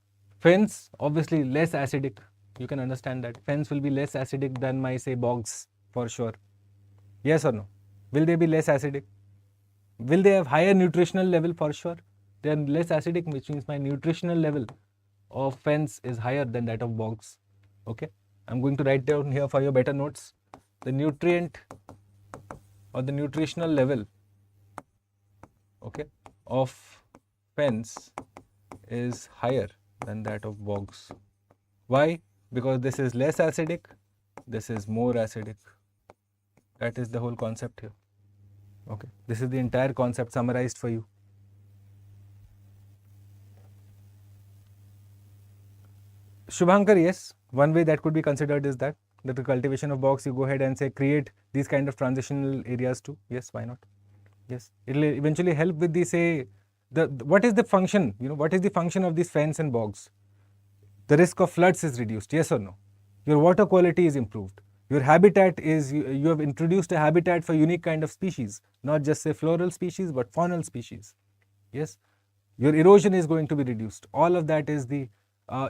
A: fens obviously less acidic. You can understand that. Fens will be less acidic than my, say, bogs for sure. Yes or no? Will they be less acidic? Will they have higher nutritional level? For sure. They are less acidic, which means my nutritional level of fens is higher than that of bogs. Okay. I'm going to write down here for your better notes. The nutrient or the nutritional level, okay, of fens is higher than that of bogs. Why? Because this is less acidic, this is more acidic. That is the whole concept here. Okay, this is the entire concept summarized for you. Shubhankar, yes, one way that could be considered is that the cultivation of bogs, you go ahead and say create these kind of transitional areas too. Yes, why not? Yes, it will eventually help with the, say, what is the function, what is the function of these fens and bogs? The risk of floods is reduced, yes or no? Your water quality is improved. Your habitat is, you have introduced a habitat for unique kind of species, not just say floral species, but faunal species. Yes, your erosion is going to be reduced. All of that is the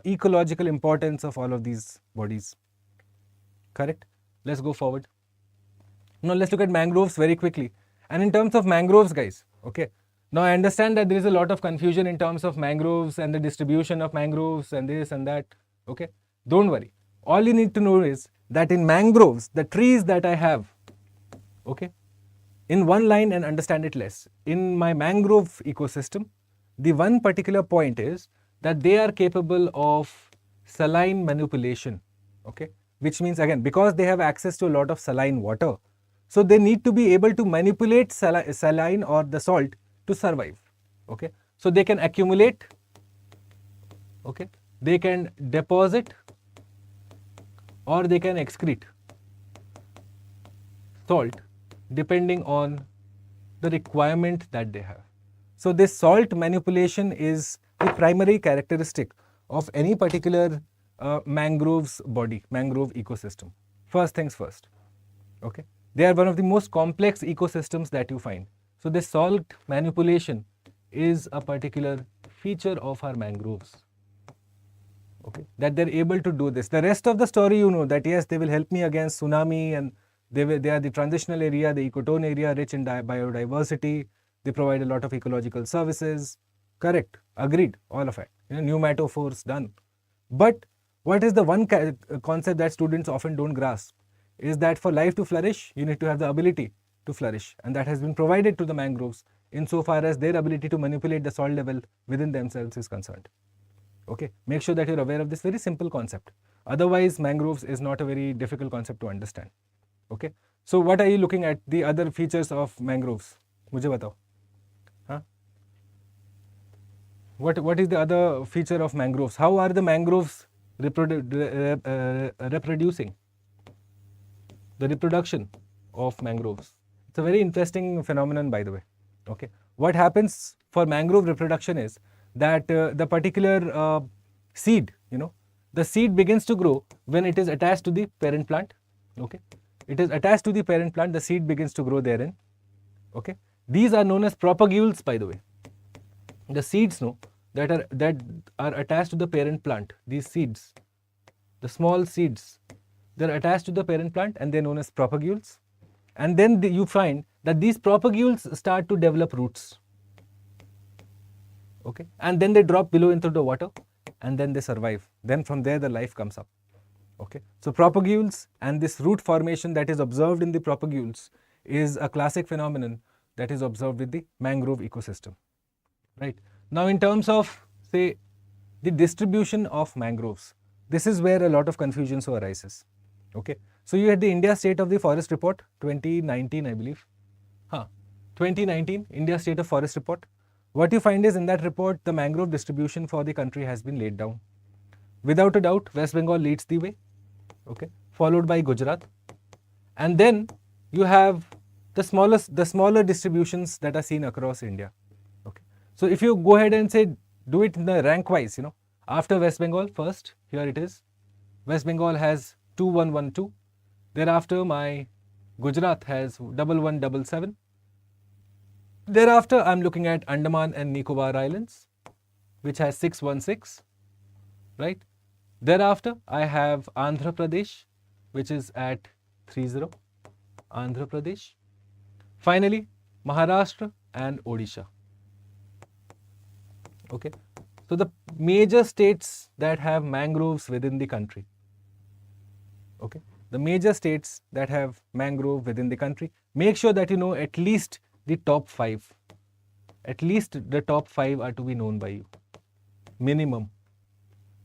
A: ecological importance of all of these bodies. Correct? Let's go forward. Now let's look at mangroves very quickly. And in terms of mangroves, guys, okay. Now I understand that there is a lot of confusion in terms of mangroves and the distribution of mangroves and this and that. Okay. Don't worry. All you need to know is that in mangroves, the trees that I have, okay, in one line, and understand it less. In my mangrove ecosystem, the one particular point is that they are capable of saline manipulation. Okay. Which means, again, because they have access to a lot of saline water, so they need to be able to manipulate saline or the salt to survive. Okay, so they can accumulate, okay, they can deposit, or they can excrete salt depending on the requirement that they have. So this salt manipulation is the primary characteristic of any particular mangroves body, mangrove ecosystem. First things first, okay. They are one of the most complex ecosystems that you find. So this salt manipulation is a particular feature of our mangroves, okay, that they're able to do this. The rest of the story, you know, that yes, they will help me against tsunami, and they are the transitional area, the ecotone area, rich in biodiversity. They provide a lot of ecological services. Correct, agreed, all of it. Pneumatophores, done. But what is the one concept that students often don't grasp is that for life to flourish, you need to have the ability to flourish, and that has been provided to the mangroves insofar as their ability to manipulate the salt level within themselves is concerned. Okay, make sure that you're aware of this very simple concept. Otherwise, mangroves is not a very difficult concept to understand. Okay, so what are you looking at the other features of mangroves? Mujhe batao. Huh? What is the other feature of mangroves? How are the mangroves reproducing? The reproduction of mangroves. It's a very interesting phenomenon, by the way. Okay, what happens for mangrove reproduction is that the particular seed, the seed begins to grow when it is attached to the parent plant. Okay, it is attached to the parent plant. The seed begins to grow therein. Okay, these are known as propagules, by the way. The seeds, that are attached to the parent plant. These seeds, the small seeds, they're attached to the parent plant and they're known as propagules. And then you find that these propagules start to develop roots. Okay, and then they drop below into the water and then they survive. Then from there the life comes up. Okay, so propagules and this root formation that is observed in the propagules is a classic phenomenon that is observed with the mangrove ecosystem, right? Now, in terms of, say, the distribution of mangroves, this is where a lot of confusion so arises, okay? So, you had the India State of the Forest Report 2019, I believe. 2019 India State of Forest Report. What you find is in that report, the mangrove distribution for the country has been laid down. Without a doubt, West Bengal leads the way, okay, followed by Gujarat. And then you have the smaller distributions that are seen across India, okay. So, if you go ahead and say, do it in the rank wise, after West Bengal, first, here it is, West Bengal has 2112, thereafter my Gujarat has 1177, thereafter I am looking at Andaman and Nicobar Islands, which has 616, right? Thereafter I have Andhra Pradesh, which is at 30, Andhra Pradesh. Finally, Maharashtra and Odisha. Okay, so the major states that have mangroves within the country. Okay, the major states that have mangrove within the country. Make sure that you know at least the top 5. At least the top 5 are to be known by you. Minimum,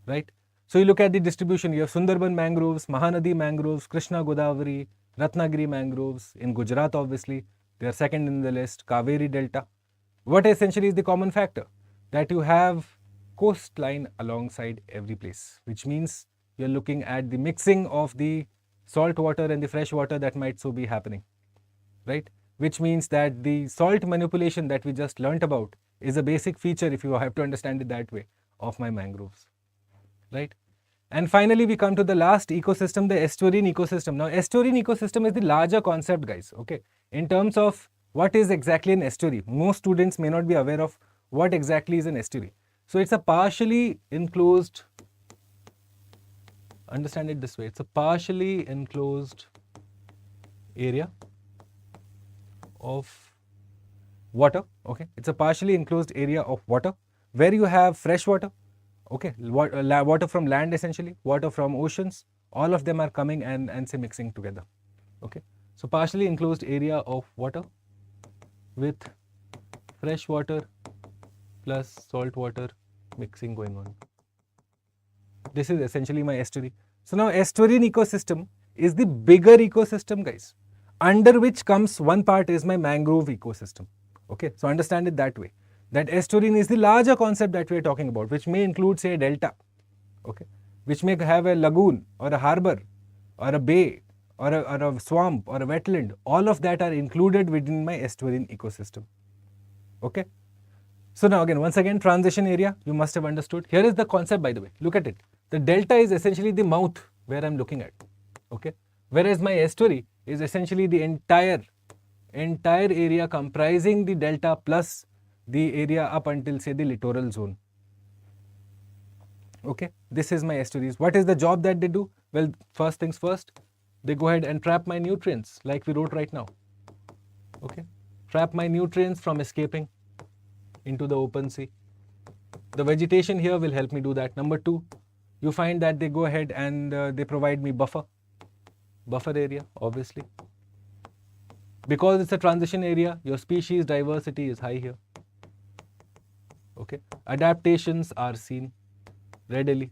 A: right? So you look at the distribution. You have Sundarban mangroves, Mahanadi mangroves, Krishna Godavari, Ratnagiri mangroves. In Gujarat, obviously, they are second in the list. Kaveri Delta. What essentially is the common factor? That you have coastline alongside every place, which means you are looking at the mixing of the salt water and the fresh water that might so be happening, right? Which means that the salt manipulation that we just learnt about is a basic feature, if you have to understand it that way, of my mangroves, right? And finally, we come to the last ecosystem, the estuarine ecosystem. Now, estuarine ecosystem is the larger concept, guys, okay? In terms of what is exactly an estuary, most students may not be aware of what exactly is an estuary. So, it's a partially enclosed, understand it this way, it's a partially enclosed area of water, okay? It's a partially enclosed area of water where you have fresh water, okay? Water from land essentially, water from oceans, all of them are coming and say mixing together, okay? So, partially enclosed area of water with fresh water plus salt water mixing going on. This is essentially my estuary. So, now estuarine ecosystem is the bigger ecosystem, guys, under which comes one part is my mangrove ecosystem, okay? So, understand it that way, that estuarine is the larger concept that we are talking about, which may include, say, a delta, okay, which may have a lagoon or a harbor or a bay or a swamp or a wetland. All of that are included within my estuarine ecosystem, okay? So, now again, once again, transition area, you must have understood. Here is the concept, by the way, look at it. The delta is essentially the mouth where I am looking at, okay? Whereas my estuary is essentially the entire area comprising the delta plus the area up until, say, the littoral zone, okay? This is my estuaries. What is the job that they do? Well, first things first, they go ahead and trap my nutrients like we wrote right now, okay? Trap my nutrients from escaping into the open sea. The vegetation here will help me do that. Number 2, you find that they go ahead and they provide me buffer area, obviously. Because it's a transition area, your species diversity is high here, okay? Adaptations are seen readily,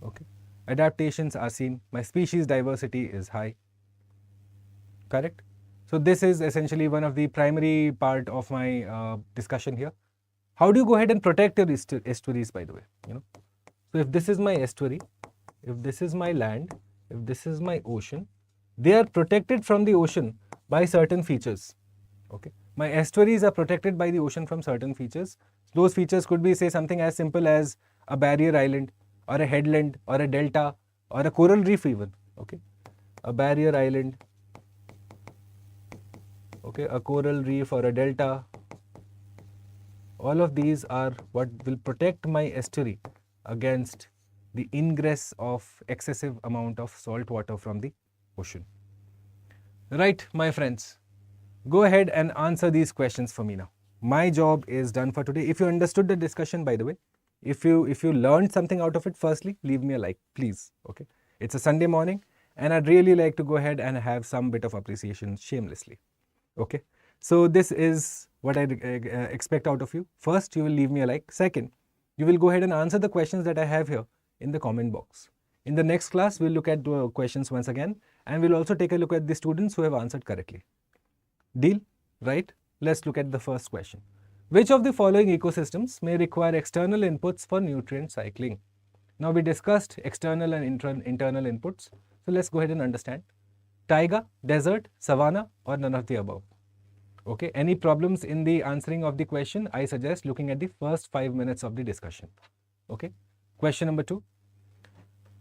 A: okay? Adaptations are seen, my species diversity is high, correct? So, this is essentially one of the primary part of my discussion here. How do you go ahead and protect your estuaries, by the way, So, if this is my estuary, if this is my land, if this is my ocean, they are protected from the ocean by certain features, okay? My estuaries are protected by the ocean from certain features. Those features could be, say, something as simple as a barrier island or a headland or a delta or a coral reef even, okay? A barrier island, okay, a coral reef or a delta, all of these are what will protect my estuary against the ingress of excessive amount of salt water from the ocean. Right, my friends, go ahead and answer these questions for me now. My job is done for today. If you understood the discussion, by the way, if you learned something out of it, firstly, leave me a like, please, okay? It's a Sunday morning and I'd really like to go ahead and have some bit of appreciation shamelessly. Okay, so this is what I expect out of you. First, you will leave me a like. Second, you will go ahead and answer the questions that I have here in the comment box. In the next class, we'll look at the questions once again, and we'll also take a look at the students who have answered correctly. Deal? Right? Let's look at the first question. Which of the following ecosystems may require external inputs for nutrient cycling? Now, we discussed external and internal inputs. So, let's go ahead and understand. Taiga, desert, savanna, or none of the above? Okay, any problems in the answering of the question? I suggest looking at the first 5 minutes of the discussion. Okay, question number 2.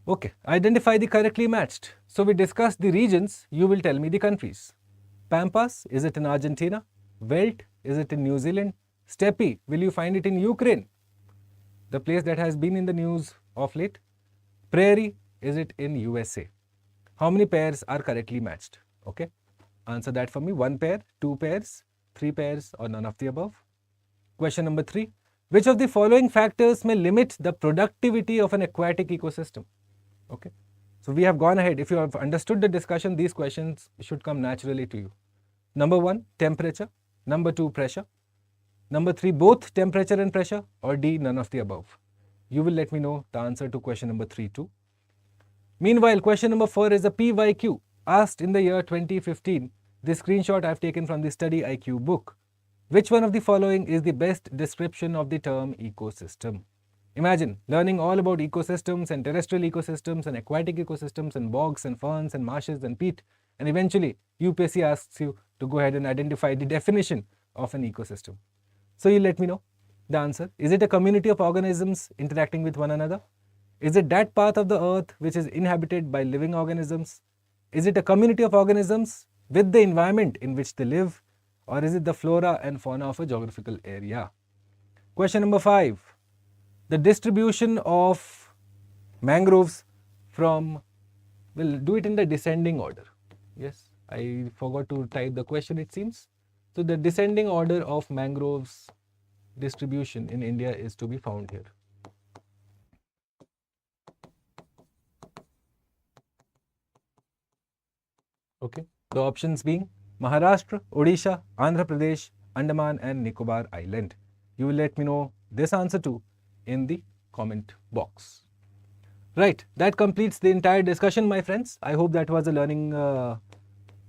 A: Okay, identify the correctly matched. So, we discussed the regions, you will tell me the countries. Pampas, is it in Argentina? Veldt, is it in New Zealand? Steppe, will you find it in Ukraine? The place that has been in the news of late. Prairie, is it in USA? How many pairs are correctly matched? Okay, answer that for me. 1 pair, 2 pairs, 3 pairs, or none of the above. Question number 3. Which of the following factors may limit the productivity of an aquatic ecosystem? Okay, so we have gone ahead. If you have understood the discussion, these questions should come naturally to you. Number 1, temperature. Number 2, pressure. Number 3, both temperature and pressure, or D, none of the above. You will let me know the answer to question number 3 too. Meanwhile, question number 4 is a PYQ asked in the year 2015. This screenshot I have taken from the StudyIQ book. Which one of the following is the best description of the term ecosystem? Imagine learning all about ecosystems and terrestrial ecosystems and aquatic ecosystems and bogs and ferns and marshes and peat, and eventually UPSC asks you to go ahead and identify the definition of an ecosystem. So you let me know the answer. Is it a community of organisms interacting with one another? Is it that part of the earth which is inhabited by living organisms? Is it a community of organisms with the environment in which they live? Or is it the flora and fauna of a geographical area? Question number 5. The distribution of mangroves from, we'll do it in the descending order. Yes, I forgot to type the question, it seems. So the descending order of mangroves distribution in India is to be found here. Okay, the options being Maharashtra, Odisha, Andhra Pradesh, Andaman and Nicobar Island. You will let me know this answer too in the comment box. Right, that completes the entire discussion, my friends. I hope that was a learning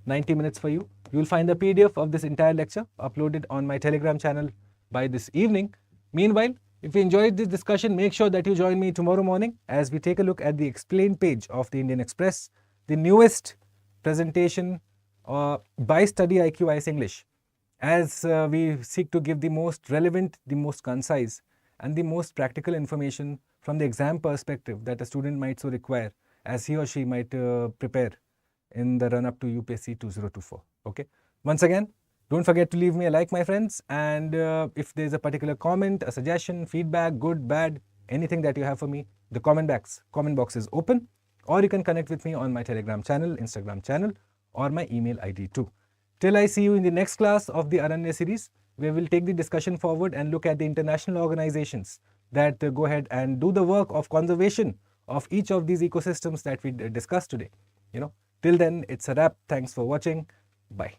A: 90 minutes for you. You will find the PDF of this entire lecture uploaded on my Telegram channel by this evening. Meanwhile, if you enjoyed this discussion, make sure that you join me tomorrow morning as we take a look at the explained page of the Indian Express, the newest presentation by StudyIQ IAS English, as we seek to give the most relevant, the most concise and the most practical information from the exam perspective that a student might so require as he or she might prepare in the run up to UPSC 2024. Okay. Once again, don't forget to leave me a like, my friends, and if there's a particular comment, a suggestion, feedback, good, bad, anything that you have for me, the comment box is open, or you can connect with me on my Telegram channel, Instagram channel, or my email ID too. Till I see you in the next class of the Aranya series, we will take the discussion forward and look at the international organizations that go ahead and do the work of conservation of each of these ecosystems that we discussed today. Till then, it's a wrap. Thanks for watching. Bye.